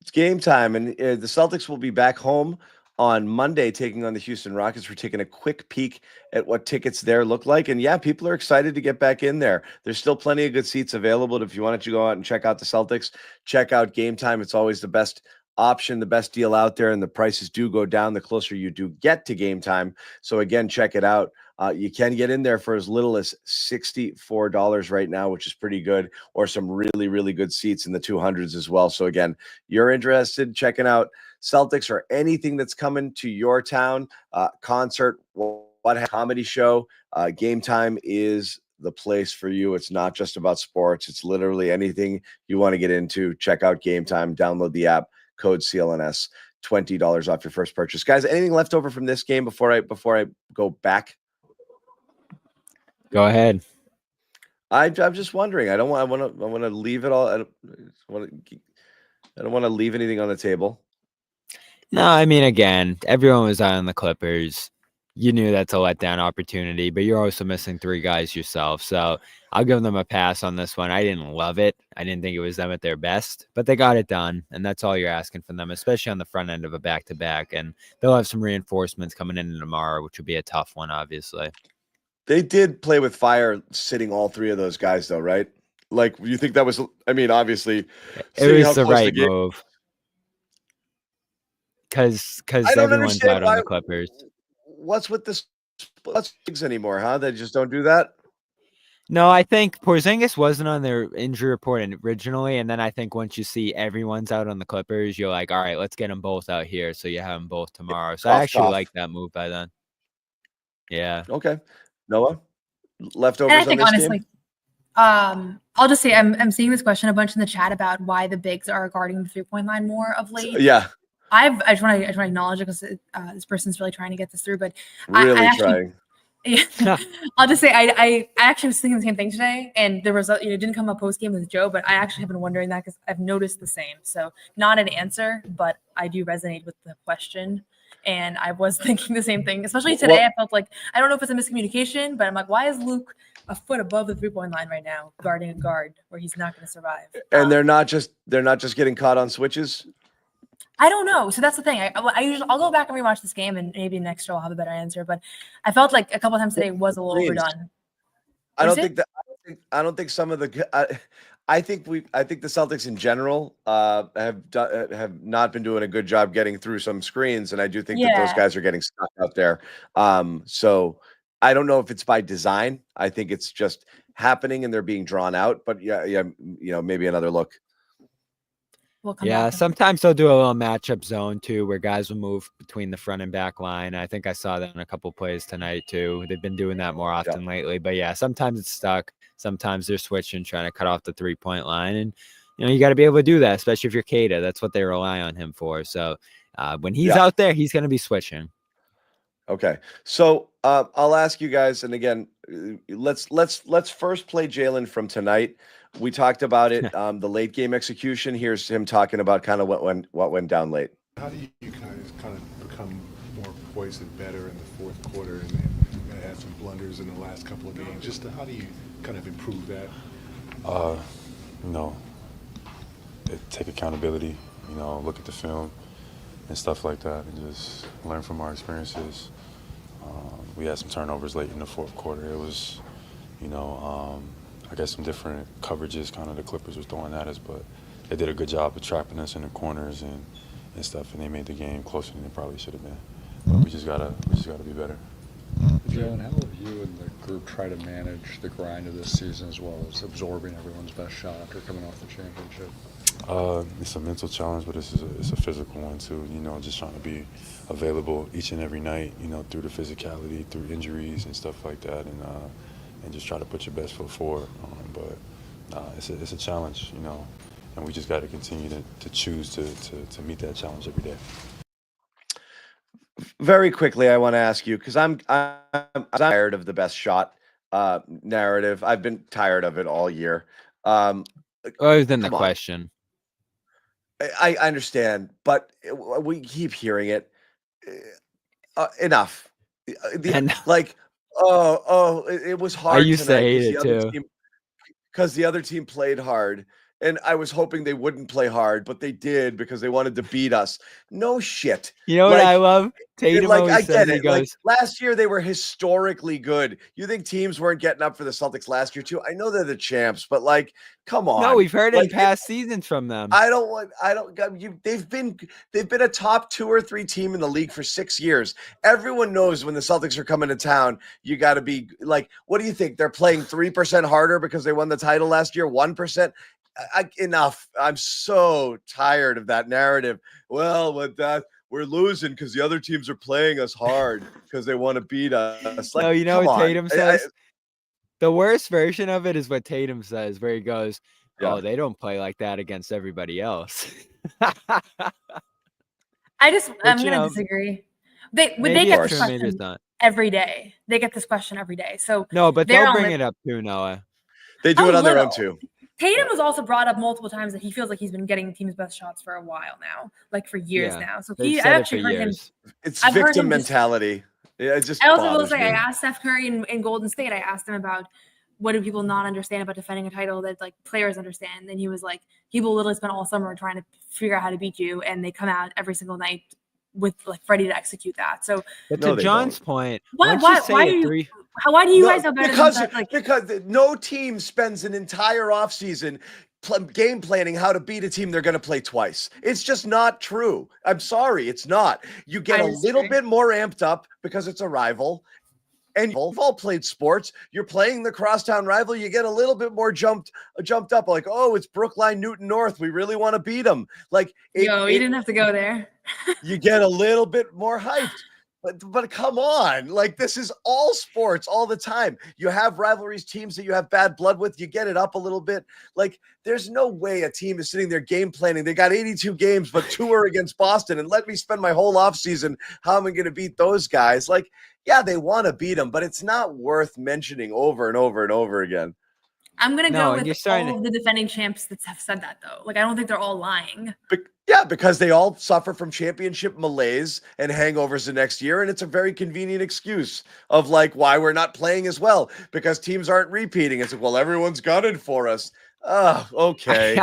It's game time, and the Celtics will be back home on Monday taking on the Houston Rockets. We're taking a quick peek at what tickets there look like. And yeah, people are excited to get back in there. There's still plenty of good seats available. If you wanted to go out and check out the Celtics, check out Game Time. It's always the best option, the best deal out there, and the prices do go down the closer you do get to Game Time. So again, check it out. You can get in there for as little as $64 right now, which is pretty good, or some really, really good seats in the 200s as well. So again, you're interested in checking out Celtics or anything that's coming to your town, concert, comedy show, Game Time is the place for you. It's not just about sports. It's literally anything you want to get into. Check out Game Time, download the app, code CLNS, $20 off your first purchase. Guys, anything left over from this game before I go back? Go ahead. I'm just wondering. I want to leave it all. I don't want to leave anything on the table. No, I mean, again, everyone was on the Clippers. You knew that's a letdown opportunity, but you're also missing 3 guys yourself. So I'll give them a pass on this one. I didn't love it. I didn't think it was them at their best, but they got it done. And that's all you're asking from them, especially on the front end of a back-to-back. And they'll have some reinforcements coming in tomorrow, which will be a tough one, obviously. They did play with fire sitting all 3 of those guys, though, right? Like, you think that was, I mean, obviously, it was the right move. Because everyone's out on the Clippers. What's with this? Let's anymore, huh? They just don't do that. No, I think Porzingis wasn't on their injury report originally, and then I think once you see everyone's out on the Clippers, you're like, all right, let's get them both out here, so you have them both tomorrow. So I actually like that move by then. Yeah. Okay. Noah, And I leftovers on think this honestly, game? I'll just say I'm seeing this question a bunch in the chat about why the bigs are guarding the 3-point line more of late. Yeah. I just want to acknowledge it because this person's really trying to get this through, but Really I actually, trying. Yeah, I'll just say I actually was thinking the same thing today, and the result it didn't come up post game with Joe, but I actually have been wondering that because I've noticed the same. So not an answer, but I do resonate with the question, and I was thinking the same thing. Especially today, I felt like I don't know if it's a miscommunication, but I'm like, why is Luke a foot above the 3-point line right now, guarding a guard where he's not going to survive? And they're not just getting caught on switches. I don't know. So that's the thing. I'll go back and rewatch this game, and maybe next show I'll have a better answer. But I felt like a couple times today was a little overdone. I don't think some of the. I think the Celtics in general have not been doing a good job getting through some screens, and I do think that those guys are getting stuck out there. So I don't know if it's by design. I think it's just happening, and they're being drawn out. But yeah, maybe another look. Yeah, sometimes they'll do a little matchup zone too, where guys will move between the front and back line. I think I saw that in a couple plays tonight too. They've been doing that more often lately. But yeah, sometimes it's stuck. Sometimes they're switching, trying to cut off the 3-point line, and you got to be able to do that, especially if you're Kada. That's what they rely on him for. So when he's out there, he's going to be switching. Okay, so I'll ask you guys, and again, let's first play Jalen from tonight. We talked about it, the late game execution. Here's him talking about kind of what went down late. How do you kind of become more poised and better in the fourth quarter, and had some blunders in the last couple of games? Just how do you kind of improve that? Take accountability. Look at the film and stuff like that, and just learn from our experiences. We had some turnovers late in the fourth quarter. It was, I guess some different coverages kind of the Clippers was throwing at us, but they did a good job of trapping us in the corners and stuff, and they made the game closer than it probably should have been. But we just gotta be better. Jalen, how have you and the group try to manage the grind of this season as well as absorbing everyone's best shot after coming off the championship? It's a mental challenge, but it's a physical one too. Just trying to be available each and every night. Through the physicality, through injuries and stuff like that, and just try to put your best foot forward. But it's a challenge, and we just got to continue to choose to meet that challenge every day. Very quickly, I want to ask you, because I'm tired of the best shot narrative. I've been tired of it all year. Other than the question. I understand, but we keep hearing it. Enough. It was hard. I used to hate it too. Because the other team played hard. And I was hoping they wouldn't play hard, but they did because they wanted to beat us. No shit. You know what I love? Tatum I get it. Goes, last year they were historically good. You think teams weren't getting up for the Celtics last year too? I know they're the champs, but come on. No, we've heard it in past seasons from them. They've been a top 2 or 3 team in the league for 6 years. Everyone knows when the Celtics are coming to town, you got to be what do you think? They're playing 3% harder because they won the title last year, 1%. Enough. I'm so tired of that narrative. Well, with that, we're losing because the other teams are playing us hard because they want to beat us. No, you know what Tatum says? The worst version of it is what Tatum says, where he goes, "Oh, they don't play like that against everybody else." I'm going to disagree. They get this question every day. They get this question every day. So no, but they'll bring it up too, Noah. They do it on their own too. Tatum has also brought up multiple times that he feels like he's been getting the team's best shots for a while now, for years now. So I've actually heard him. It's victim mentality. I also will say, I asked Steph Curry in Golden State. I asked him about what do people not understand about defending a title that players understand, and he was like, people literally spent all summer trying to figure out how to beat you, and they come out every single night with ready to execute that. So, but to John's point, why do you guys know better than that? Because no team spends an entire offseason game planning how to beat a team they're going to play twice. It's just not true. I'm sorry, it's not. You get a little bit more amped up because it's a rival. And you've all played sports. You're playing the crosstown rival. You get a little bit more jumped up. Like, oh, it's Brookline Newton North. We really want to beat them. Like, You didn't have to go there. you get a little bit more hyped. But come on, like this is all sports all the time. You have rivalries, teams that you have bad blood with. You get it up a little bit. Like there's no way a team is sitting there game planning. They got 82 games, but 2 are against Boston, and let me spend my whole offseason how am I going to beat those guys? Like, yeah, they want to beat them, but it's not worth mentioning over and over and over again. I'm going to go with all of the defending champs that have said that, though. Like, I don't think they're all lying. Yeah, because they all suffer from championship malaise and hangovers the next year. And it's a very convenient excuse of like why we're not playing as well because teams aren't repeating. It's like, well, everyone's gunning for us. Oh, okay.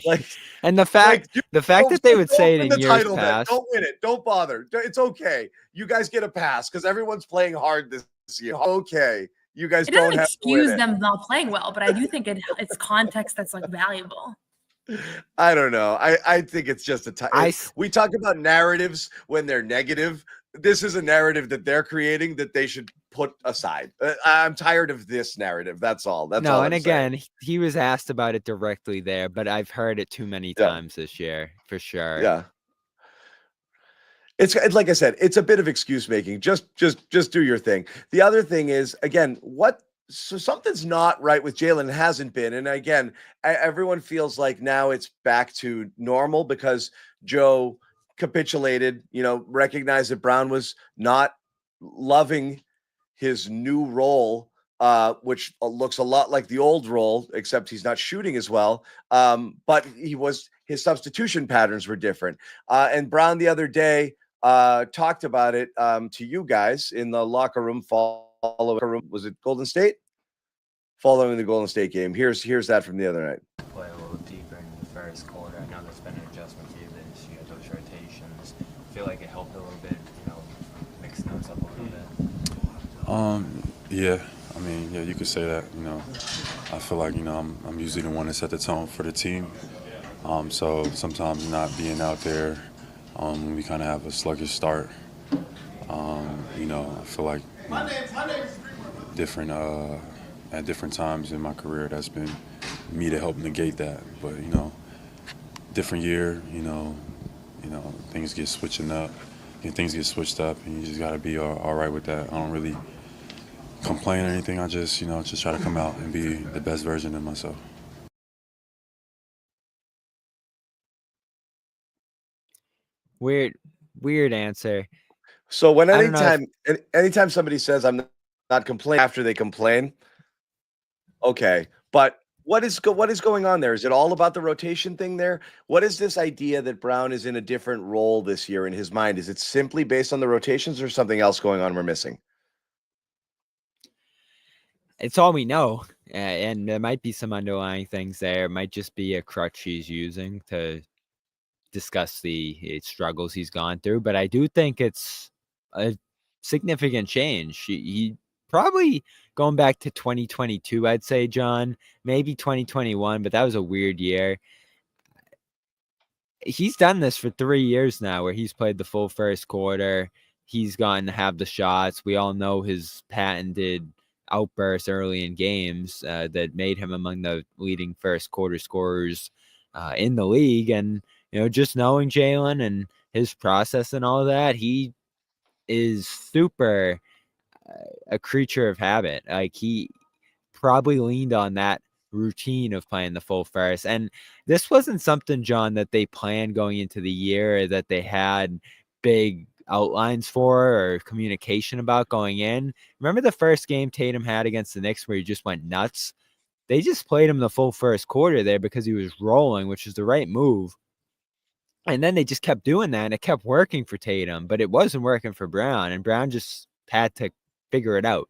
Like, and the fact that they would say it in years past. Don't win it. Don't bother. It's okay. You guys get a pass because everyone's playing hard this year. Okay. You guys don't have to excuse win them not playing well, but I do think it's context that's like valuable. I don't know. I think it's just we talk about narratives when they're negative. This is a narrative that they're creating that they should put aside. I'm tired of this narrative. That's all. That's all. And again, he was asked about it directly there, but I've heard it too many times this year for sure. Yeah. It's like I said, it's a bit of excuse making. Just do your thing. The other thing is, again, so something's not right with Jalen. Hasn't been. And again, everyone feels like now it's back to normal because Joe capitulated, recognized that Brown was not loving his new role, which looks a lot like the old role, except he's not shooting as well. But his substitution patterns were different. And Brown the other day talked about it to you guys in the locker room. Was it Golden State? Following the Golden State game. Here's that from the other night. Play a little deeper in the first quarter. I know there's been an adjustment for you this year, those rotations. I feel like it helped a little bit, mixing those up a little bit. Yeah. I mean, yeah, you could say that. I feel like I'm usually the one that set the tone for the team. So sometimes not being out there when we kind of have a sluggish start. I feel like at different times in my career, that's been me to help negate that. But different year, things get switching up, and things get switched up, and you just got to be all right with that. I don't really complain or anything. I just try to come out and be the best version of myself. Weird answer. So anytime somebody says I'm not complaining after they complain, okay. But what is going on there? Is it all about the rotation thing there? What is this idea that Brown is in a different role this year in his mind? Is it simply based on the rotations or something else going on we're missing? It's all we know. And there might be some underlying things there. It might just be a crutch he's using to discuss the struggles he's gone through. But I do think it's a significant change. He probably going back to 2022, I'd say, John, maybe 2021, but that was a weird year. He's done this for 3 years now where he's played the full first quarter. He's gotten to have the shots. We all know his patented outbursts early in games that made him among the leading first quarter scorers in the league. And, just knowing Jalen and his process and all that, he is super a creature of habit. Like he probably leaned on that routine of playing the full first. And this wasn't something, John, that they planned going into the year or that they had big outlines for or communication about going in. Remember the first game Tatum had against the Knicks where he just went nuts? They just played him the full first quarter there because he was rolling, which is the right move. And then they just kept doing that, and it kept working for Tatum, but it wasn't working for Brown, and Brown just had to figure it out.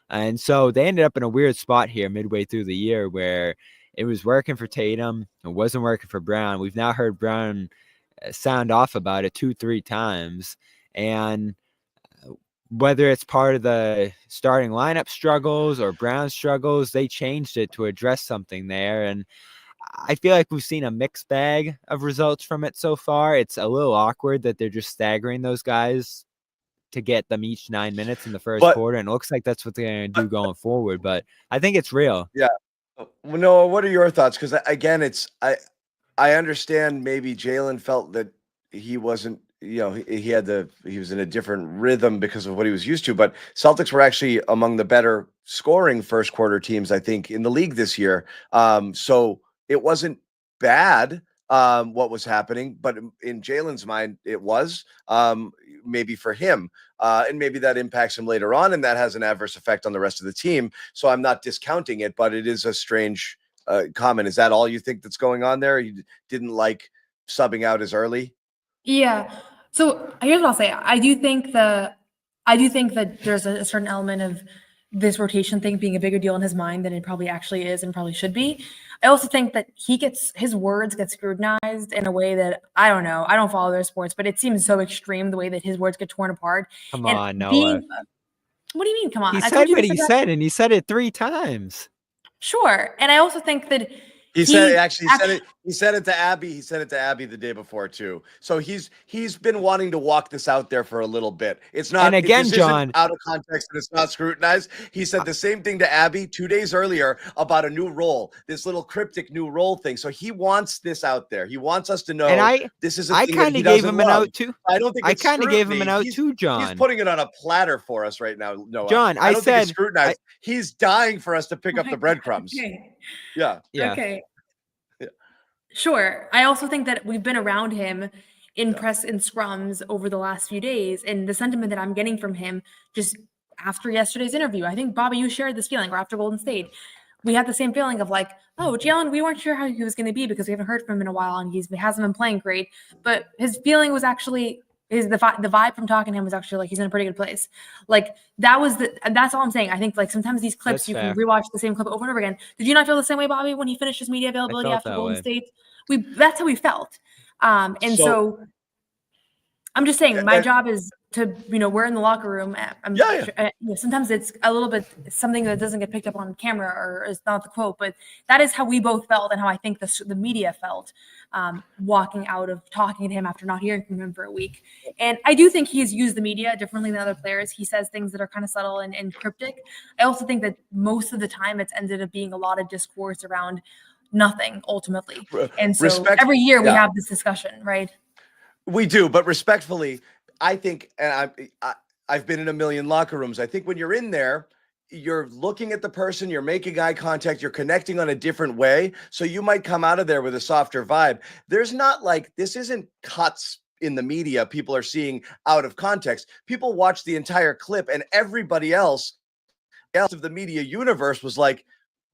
And so they ended up in a weird spot here midway through the year where it was working for Tatum. It wasn't working for Brown. We've now heard Brown sound off about it 2-3 times. And whether it's part of the starting lineup struggles or Brown struggles, they changed it to address something there. And I feel like we've seen a mixed bag of results from it so far. It's a little awkward that they're just staggering those guys to get them each 9 minutes in the first But- quarter, and it looks like that's what they're going to do going forward. But I think it's real. Yeah. Well, Noah, what are your thoughts? Because again, I understand maybe Jalen felt that he wasn't, he was in a different rhythm because of what he was used to, but Celtics were actually among the better scoring first quarter teams, I think, in the league this year. So it wasn't bad, what was happening, but in Jalen's mind, it was, maybe for him. And maybe that impacts him later on, and that has an adverse effect on the rest of the team. So I'm not discounting it, but it is a strange comment. Is that all you think that's going on there? You didn't like subbing out as early? Yeah. So here's what I'll say. I do think that there's a certain element of this rotation thing being a bigger deal in his mind than it probably actually is and probably should be. I also think that his words get scrutinized in a way that I don't know. I don't follow their sports, but it seems so extreme the way that his words get torn apart. Come And on, Noah. what do you mean? Come on. He I said told you what this he about- said, and he said it 3 times. Sure. And I also think that He said it. He said it to Abby. He said it to Abby the day before too. So he's been wanting to walk this out there for a little bit. It's not. And again, this isn't John, out of context and it's not scrutinized. He said the same thing to Abby 2 days earlier about a new role, this little cryptic new role thing. So he wants this out there. He wants us to know. And this is. A I thing kind that of he gave doesn't him an love. out too. I don't think I it's kind of gave him an out scrutiny. too, John. He's putting it on a platter for us right now, Noah. John, I don't think it's said scrutinized. He's dying for us to pick up the breadcrumbs. Okay. Yeah. Okay. Sure. I also think that we've been around him in press and scrums over the last few days, and the sentiment that I'm getting from him just after yesterday's interview, I think, Bobby, you shared this feeling, or after Golden State, we had the same feeling of like, oh, Jalen, we weren't sure how he was going to be because we haven't heard from him in a while, and he hasn't been playing great. But his feeling was actually the vibe from talking to him was actually like he's in a pretty good place. Like that's all I'm saying. I think like sometimes these clips That's you fair. can rewatch the same clip over and over again. Did you not feel the same way, Bobby, when he finished his media availability felt after that Golden way. State? That's how we felt. And so I'm just saying my job is to, we're in the locker room. Sometimes it's a little bit something that doesn't get picked up on camera or is not the quote, but that is how we both felt and how I think the media felt walking out of talking to him after not hearing from him for a week. And I do think he's used the media differently than other players. He says things that are kind of subtle and cryptic. I also think that most of the time it's ended up being a lot of discourse around nothing ultimately. And so every year we have this discussion, right? We do, but respectfully, I think, and I've been in a million locker rooms. I think when you're in there, you're looking at the person, you're making eye contact, you're connecting on a different way. So you might come out of there with a softer vibe. There's not like, this isn't cuts in the media people are seeing out of context. People watch the entire clip, and everybody else of the media universe was like,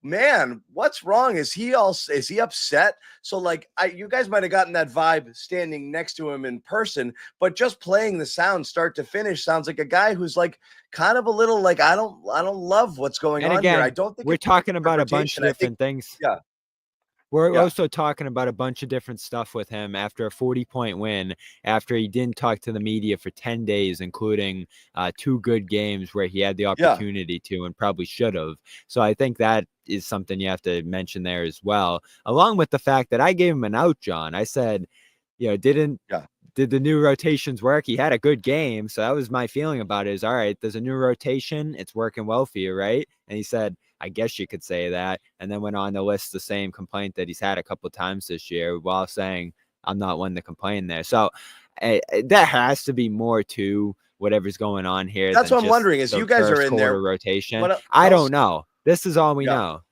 man, what's wrong? Is he upset? So like you guys might have gotten that vibe standing next to him in person, but just playing the sound start to finish sounds like a guy who's like kind of a little like, I don't love what's going on again, here. I don't think we're talking about a bunch of different things. Yeah. We're also talking about a bunch of different stuff with him after a 40-point win, after he didn't talk to the media for 10 days, including 2 good games where he had the opportunity to and probably should have. So I think that is something you have to mention there as well, along with the fact that I gave him an out, John. I said, did the new rotations work? He had a good game. So that was my feeling about it is, all right, there's a new rotation. It's working well for you, right? And he said, I guess you could say that. And then went on to list the same complaint that he's had a couple of times this year while saying, I'm not one to complain there. So that has to be more to whatever's going on here. That's what I'm wondering is you guys are in there. Rotation. I don't know. This is all we know.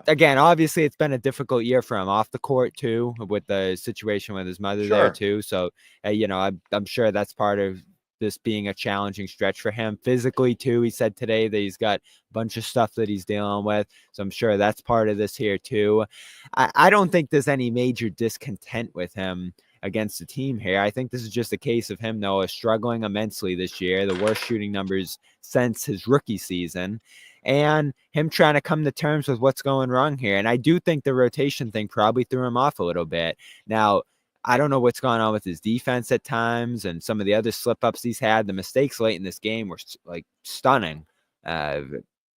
Again, obviously, it's been a difficult year for him off the court, too, with the situation with his mother there, too. So, I'm sure that's part of this being a challenging stretch for him physically, too. He said today that he's got a bunch of stuff that he's dealing with. So I'm sure that's part of this here, too. I don't think there's any major discontent with him against the team here. I think this is just a case of him, Noah, struggling immensely this year, the worst shooting numbers since his rookie season, and him trying to come to terms with what's going wrong here. And I do think the rotation thing probably threw him off a little bit. Now, I don't know what's going on with his defense at times and some of the other slip-ups he's had. The mistakes late in this game were like stunning.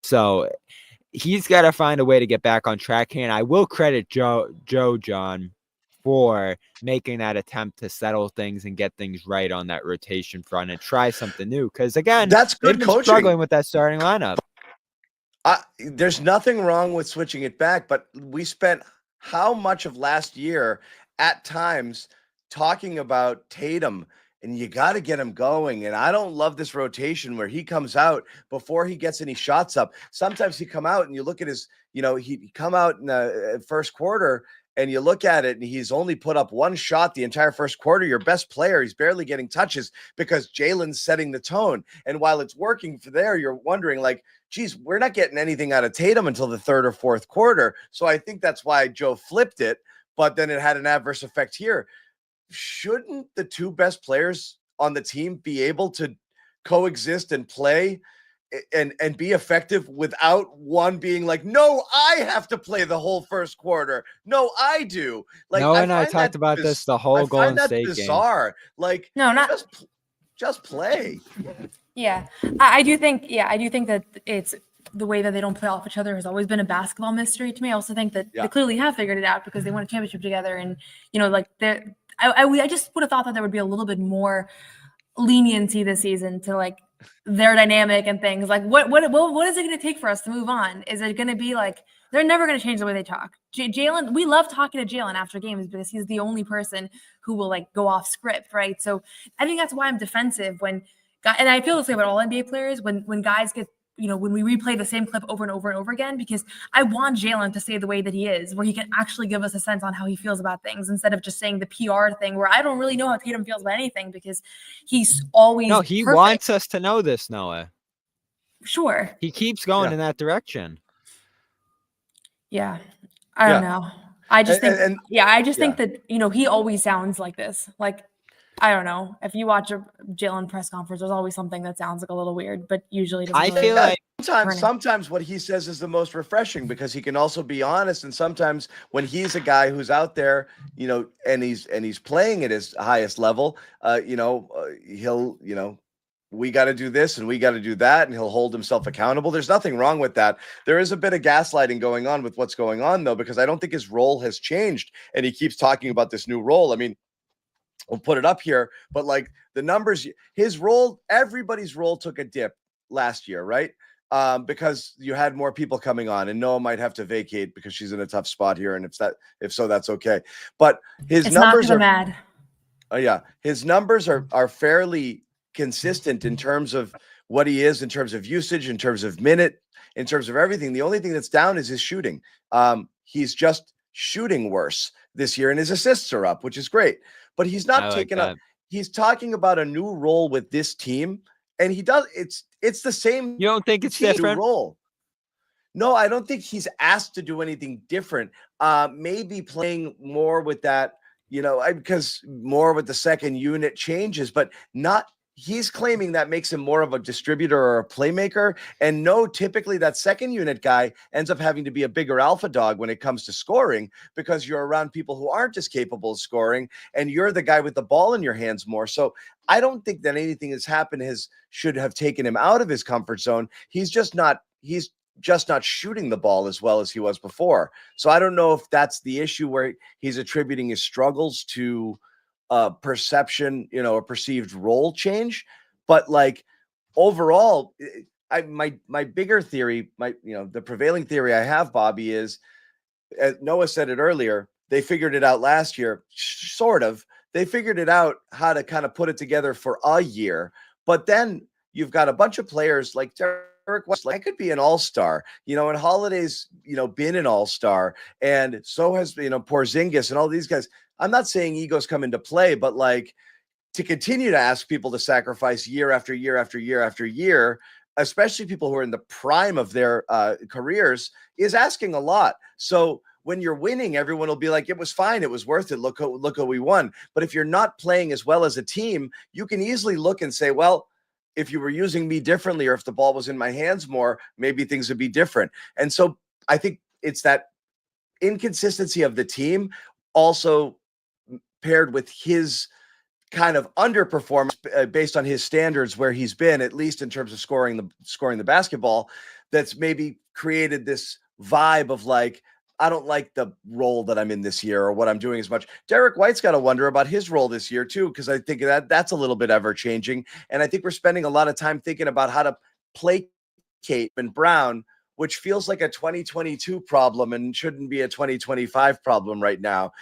So he's got to find a way to get back on track here. And I will credit Joe, John, before making that attempt to settle things and get things right on that rotation front and try something new. Because again, That's they've good been coaching. struggling with that starting lineup. There's nothing wrong with switching it back, but we spent how much of last year at times talking about Tatum, and you got to get him going. And I don't love this rotation where he comes out before he gets any shots up. Sometimes he come out and you look at his, he come out in the first quarter and you look at it and he's only put up one shot the entire first quarter. Your best player, he's barely getting touches because Jalen's setting the tone. And while it's working for there, you're wondering like, geez, we're not getting anything out of Tatum until the third or fourth quarter. So I think that's why Joe flipped it, but then it had an adverse effect here. Shouldn't the two best players on the team be able to coexist and play and be effective without one being like, no, I have to play the whole first quarter. No, I do. Like Noah and I talked about this the whole Golden State game. Bizarre. Like, no, not just play. Yeah, I do think that it's the way that they don't play off each other has always been a basketball mystery to me. I also think that they clearly have figured it out because they won a championship together, and I just would have thought that there would be a little bit more leniency this season to like their dynamic and things. Like what is it going to take for us to move on? Is it going to be like they're never going to change the way they talk? Jalen, we love talking to Jalen after games because he's the only person who will like go off script, right? So I think that's why I'm defensive when. And I feel this way about all NBA players when guys get, when we replay the same clip over and over and over again, because I want Jalen to say the way that he is, where he can actually give us a sense on how he feels about things instead of just saying the PR thing where I don't really know how Tatum feels about anything because he's always he perfect. wants us to know this, Noah. Sure. He keeps going in that direction. Yeah. I don't know. I just think, think that, he always sounds like this. Like, I don't know. If you watch a Jalen press conference, there's always something that sounds like a little weird, but usually doesn't. I feel like sometimes what he says is the most refreshing because he can also be honest. And sometimes when he's a guy who's out there, and he's playing at his highest level, he'll, we got to do this and we got to do that, and he'll hold himself accountable. There's nothing wrong with that. There is a bit of gaslighting going on with what's going on though, because I don't think his role has changed, and he keeps talking about this new role. I mean, we'll put it up here, but like the numbers, his role, everybody's role took a dip last year, right? Because you had more people coming on, and Noah might have to vacate because she's in a tough spot here. And if so, that's okay. But his numbers are mad. His numbers are fairly consistent in terms of what he is, in terms of usage, in terms of minute, in terms of everything. The only thing that's down is his shooting. He's just shooting worse this year, and his assists are up, which is great. But he's not taking up. He's talking about a new role with this team, and he does. It's the same. You don't think it's different? Role? No, I don't think he's asked to do anything different. Maybe playing more with that, because more with the second unit changes, but not. He's claiming that makes him more of a distributor or a playmaker. And no, typically that second unit guy ends up having to be a bigger alpha dog when it comes to scoring because you're around people who aren't as capable of scoring, and you're the guy with the ball in your hands more. So I don't think that anything that's happened should have taken him out of his comfort zone. He's just not shooting the ball as well as he was before. So I don't know if that's the issue where he's attributing his struggles to perception, a perceived role change, but like overall, my bigger theory, the prevailing theory I have, Bobby, is, as Noah said it earlier, they figured it out last year, sort of. They figured it out how to kind of put it together for a year, but then you've got a bunch of players like Derek West, like could be an all-star, and Holiday's, been an all-star, and so has, Porzingis and all these guys. I'm not saying egos come into play, but like to continue to ask people to sacrifice year after year after year after year, especially people who are in the prime of their careers, is asking a lot. So when you're winning, everyone will be like, it was fine. It was worth it. Look how we won. But if you're not playing as well as a team, you can easily look and say, well, if you were using me differently, or if the ball was in my hands more, maybe things would be different. And so I think it's that inconsistency of the team also paired with his kind of underperformance based on his standards where he's been, at least in terms of scoring the basketball, that's maybe created this vibe of like, I don't like the role that I'm in this year or what I'm doing as much. Derek White's got to wonder about his role this year too, because I think that's a little bit ever changing. And I think we're spending a lot of time thinking about how to placate and Brown, which feels like a 2022 problem and shouldn't be a 2025 problem right now.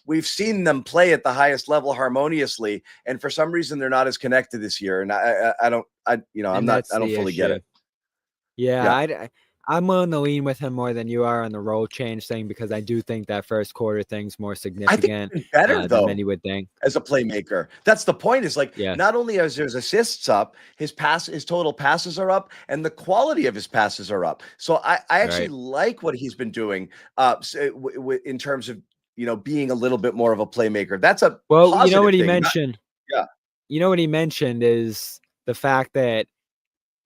We've seen them play at the highest level harmoniously, and for some reason they're not as connected this year. And I don't fully get it. Yeah, I'm willing to lean with him more than you are on the role change thing, because I do think that first quarter thing's more significant better than many would think as a playmaker. That's the point. Is like not only is his assists up, his total passes are up, and the quality of his passes are up. So I actually like what he's been doing in terms of being a little bit more of a playmaker. That's a positive you know what he thing. mentioned. You know what he mentioned is the fact that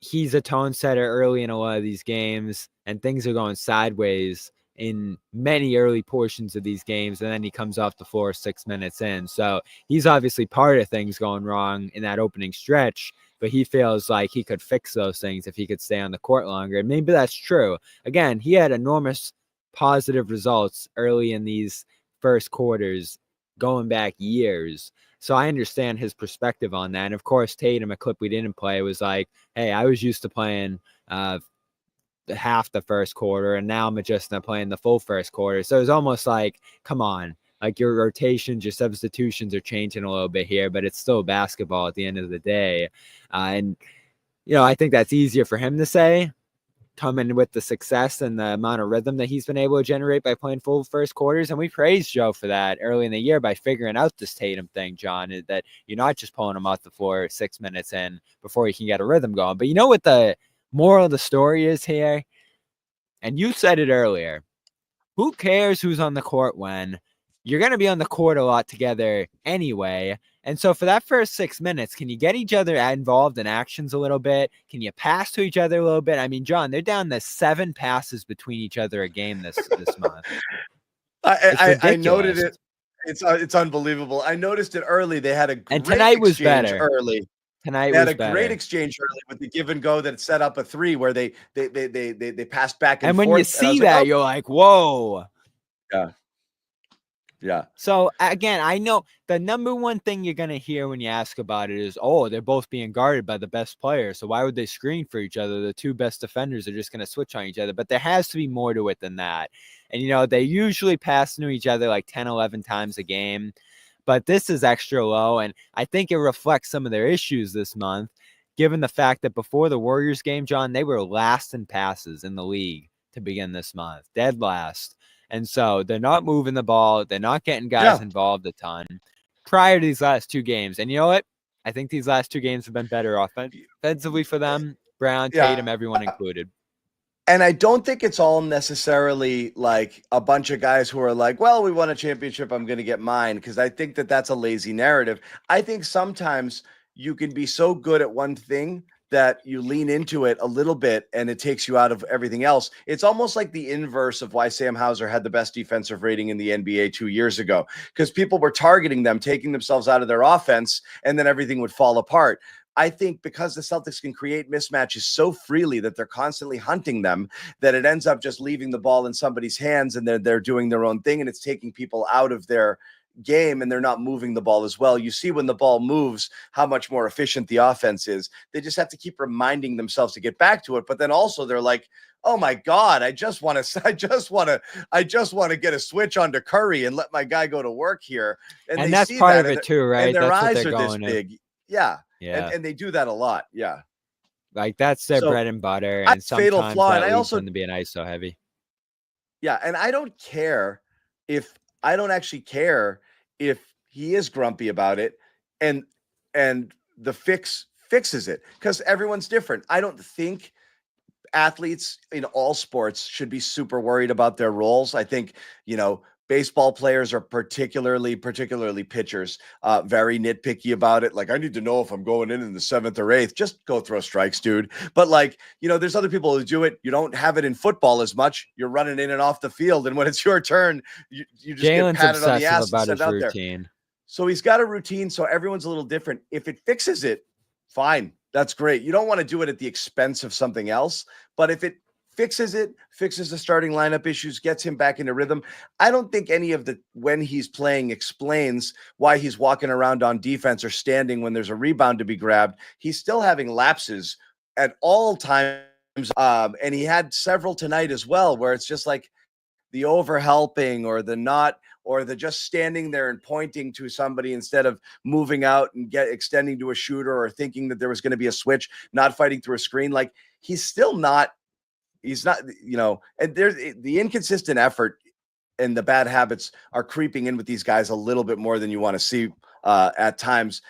he's a tone setter early in a lot of these games, and things are going sideways in many early portions of these games, and then he comes off the floor 6 minutes in. So he's obviously part of things going wrong in that opening stretch, but he feels like he could fix those things if he could stay on the court longer. And maybe that's true. Again, he had enormous positive results early in these first quarters going back years. So I understand his perspective on that. And of course, Tatum, a clip we didn't play, was like, hey, I was used to playing half the first quarter, and now I'm adjusting to playing the full first quarter. So it's almost like, come on, like your rotations, your substitutions are changing a little bit here, but it's still basketball at the end of the day. And, I think that's easier for him to say, coming with the success and the amount of rhythm that he's been able to generate by playing full first quarters. And we praised Joe for that early in the year by figuring out this Tatum thing, John, is that you're not just pulling him off the floor 6 minutes in before you can get a rhythm going. But you know what the moral of the story is here? And you said it earlier. Who cares who's on the court when? You're going to be on the court a lot together anyway. And so for that first 6 minutes, can you get each other involved in actions a little bit? Can you pass to each other a little bit? I mean, John, they're down to 7 passes between each other a game this month. I noted it. It's unbelievable. I noticed it early. They had a great and tonight was exchange better. Early. Tonight they had was a better. Great exchange early with the give and go that set up a three where they passed back and forth. And when you see that, you're like, whoa. Yeah. So again, I know the number one thing you're going to hear when you ask about it is, oh, they're both being guarded by the best player. So why would they screen for each other? The two best defenders are just going to switch on each other. But there has to be more to it than that. And, they usually pass to each other like 10, 11 times a game. But this is extra low. And I think it reflects some of their issues this month, given the fact that before the Warriors game, John, they were last in passes in the league to begin this month. Dead last. And so they're not moving the ball. They're not getting guys involved a ton prior to these last 2 games. And you know what? I think these last 2 games have been better offensively for them. Brown, Tatum, everyone included. And I don't think it's all necessarily like a bunch of guys who are like, well, we won a championship, I'm going to get mine. Because I think that's a lazy narrative. I think sometimes you can be so good at one thing that you lean into it a little bit and it takes you out of everything else. It's almost like the inverse of why Sam Hauser had the best defensive rating in the NBA 2 years ago, because people were targeting them, taking themselves out of their offense, and then everything would fall apart. I think because the Celtics can create mismatches so freely that they're constantly hunting them, that it ends up just leaving the ball in somebody's hands and they're doing their own thing, and it's taking people out of their game and they're not moving the ball as well. You see when the ball moves how much more efficient the offense is. They just have to keep reminding themselves to get back to it. But then also they're like, oh my God, I just want to get a switch onto Curry and let my guy go to work here. And that's part of it too, right? And their that's eyes are this big. Yeah. And they do that a lot. Yeah. Like that's their bread and butter. And sometimes fatal flaw. that and I also to be an ISO heavy. Yeah. And I don't actually care if he is grumpy about it and the fixes it, because everyone's different. I don't think athletes in all sports should be super worried about their roles. I think, baseball players are particularly pitchers, very nitpicky about it. Like, I need to know if I'm going in the 7th or 8th. Just go throw strikes, dude. But there's other people who do it. You don't have it in football as much. You're running in and off the field, and when it's your turn, you just Jalen's get patted on the ass about and sent his out routine. there. So he's got a routine. So everyone's a little different. If it fixes it, fine. That's great. You don't want to do it at the expense of something else. But if it fixes the starting lineup issues, gets him back into rhythm. I don't think any of the when he's playing explains why he's walking around on defense or standing when there's a rebound to be grabbed. He's still having lapses at all times. And he had several tonight as well, where it's just like the overhelping or the not, or the just standing there and pointing to somebody instead of moving out and extending to a shooter, or thinking that there was going to be a switch, not fighting through a screen. Like he's not, and there's the inconsistent effort and the bad habits are creeping in with these guys a little bit more than you want to see at times.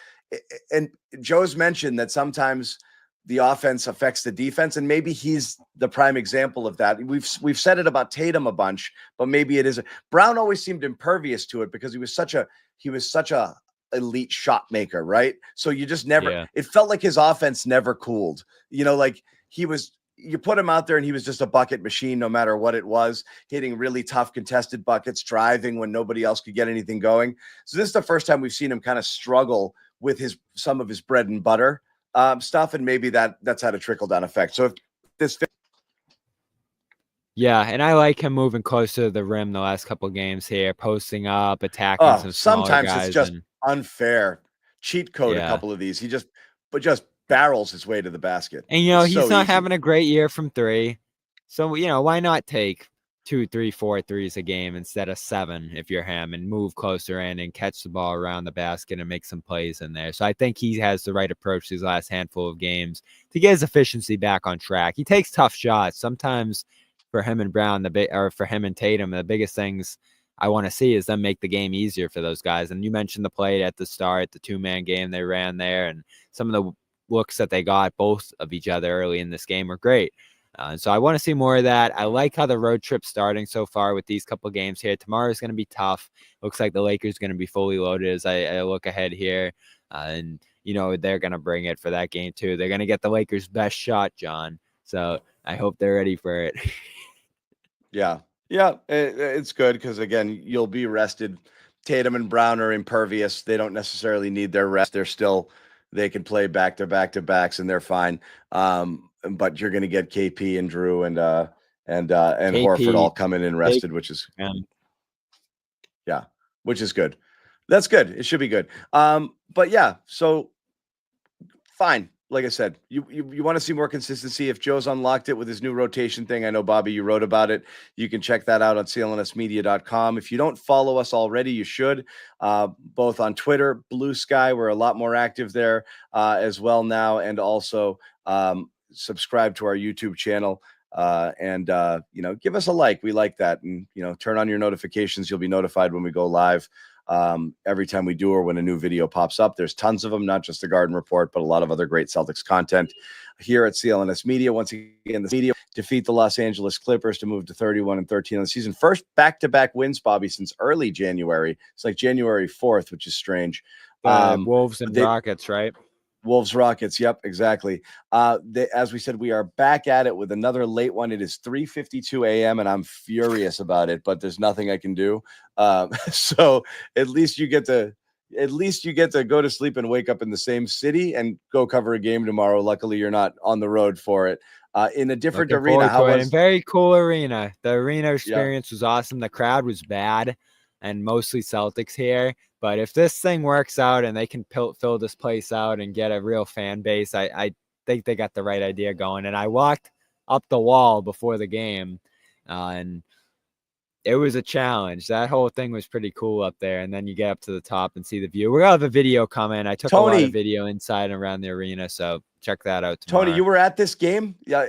And Joe's mentioned that sometimes the offense affects the defense, and maybe he's the prime example of that. We've said it about Tatum a bunch, but maybe it is. Brown always seemed impervious to it because he was such a elite shot maker, right? So you just never. It felt like his offense never cooled. Like you put him out there and he was just a bucket machine, no matter what it was, hitting really tough contested buckets, driving when nobody else could get anything going. So this is the first time we've seen him kind of struggle with some of his bread and butter stuff, and maybe that's had a trickle down effect. So if this, and I like him moving closer to the rim the last couple of games here, posting up, attacking some smaller sometimes guys. It's just unfair cheat code. A couple of these, he just barrels his way to the basket, and he's not having a great year from three, so why not take 2, 3, 4 threes a game instead of 7 if you're him, and move closer in and catch the ball around the basket and make some plays in there. So I think he has the right approach these last handful of games to get his efficiency back on track. He takes tough shots. Sometimes for him and Brown, or for him and Tatum, the biggest things I want to see is them make the game easier for those guys. And you mentioned the play at the start, the 2-man game they ran there, and some of the looks that they got both of each other early in this game were great. So I want to see more of that. I like how the road trip's starting so far with these couple of games here. Tomorrow's going to be tough. Looks like the Lakers going to be fully loaded as I look ahead here. And, they're going to bring it for that game too. They're going to get the Lakers' best shot, John. So I hope they're ready for it. Yeah, it's good because, again, you'll be rested. Tatum and Brown are impervious. They don't necessarily need their rest. They can play back-to-backs and they're fine. But you're going to get KP and Drew and Horford all coming in rested, which is which is good. That's good. It should be good. But yeah, so fine. Like I said, you want to see more consistency. If Joe's unlocked it with his new rotation thing, I know, Bobby, you wrote about it. You can check that out on clnsmedia.com. If you don't follow us already, you should, both on Twitter, Blue Sky. We're a lot more active there as well now. And also subscribe to our YouTube channel and give us a like. We like that. And, turn on your notifications. You'll be notified when we go live. Every time we do, or when a new video pops up. There's tons of them, not just the Garden Report, but a lot of other great Celtics content here at CLNS Media. Once again, the media defeat the Los Angeles Clippers to move to 31-13 on the season. First back-to-back wins, Bobby, since early January. It's like January 4th, which is strange. Wolves and Rockets, right? Wolves Rockets. Yep, exactly. As we said, we are back at it with another late one. It is 3:52 a.m. and I'm furious about it, but there's nothing I can do. So at least you get to go to sleep and wake up in the same city and go cover a game tomorrow. Luckily, you're not on the road for it. In a different arena. Very cool arena. The arena experience was awesome. The crowd was bad and mostly Celtics here. But if this thing works out and they can fill this place out and get a real fan base, I think they got the right idea going. And I walked up the wall before the game, and it was a challenge. That whole thing was pretty cool up there. And then you get up to the top and see the view. We're going to have a video coming. I took a lot of video inside and around the arena, so check that out tomorrow. Tony, you were at this game? Yeah.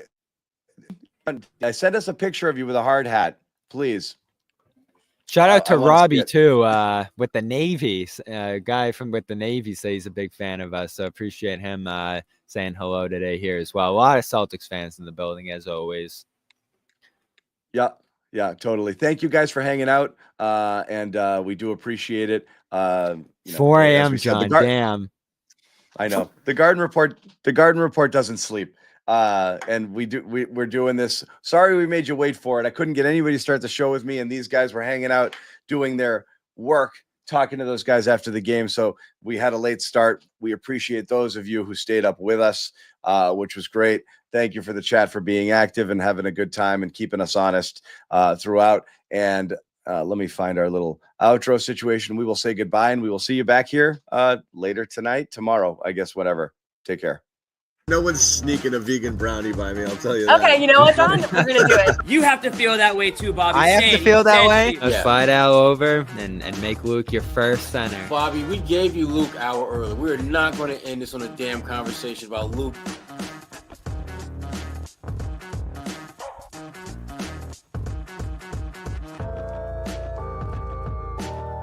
Send us a picture of you with a hard hat, please. Shout out to Robbie too, with the Navy. Guy with the Navy says he's a big fan of us, so appreciate him saying hello today here as well. A lot of Celtics fans in the building as always. Yeah, totally. Thank you guys for hanging out, and we do appreciate it. 4 a.m. John, damn. I know the Garden Report doesn't sleep. And we're doing this. Sorry we made you wait for it. I couldn't get anybody to start the show with me, and these guys were hanging out doing their work, talking to those guys after the game. So we had a late start. We appreciate those of you who stayed up with us, which was great. thank you for the chat, for being active and having a good time and keeping us honest throughout. And let me find our little outro situation. We will say goodbye, and we will see you back here later tonight, tomorrow, I guess, whatever. Take care. No one's sneaking a vegan brownie by me, I'll tell you that. Okay, you know what, John? We're going to do it. You have to feel that way too, Bobby. I have to feel that way. Let's Yeah. slide Al over and make Luke your first center. Bobby, we gave you Luke hour early. We're not going to end this on a damn conversation about Luke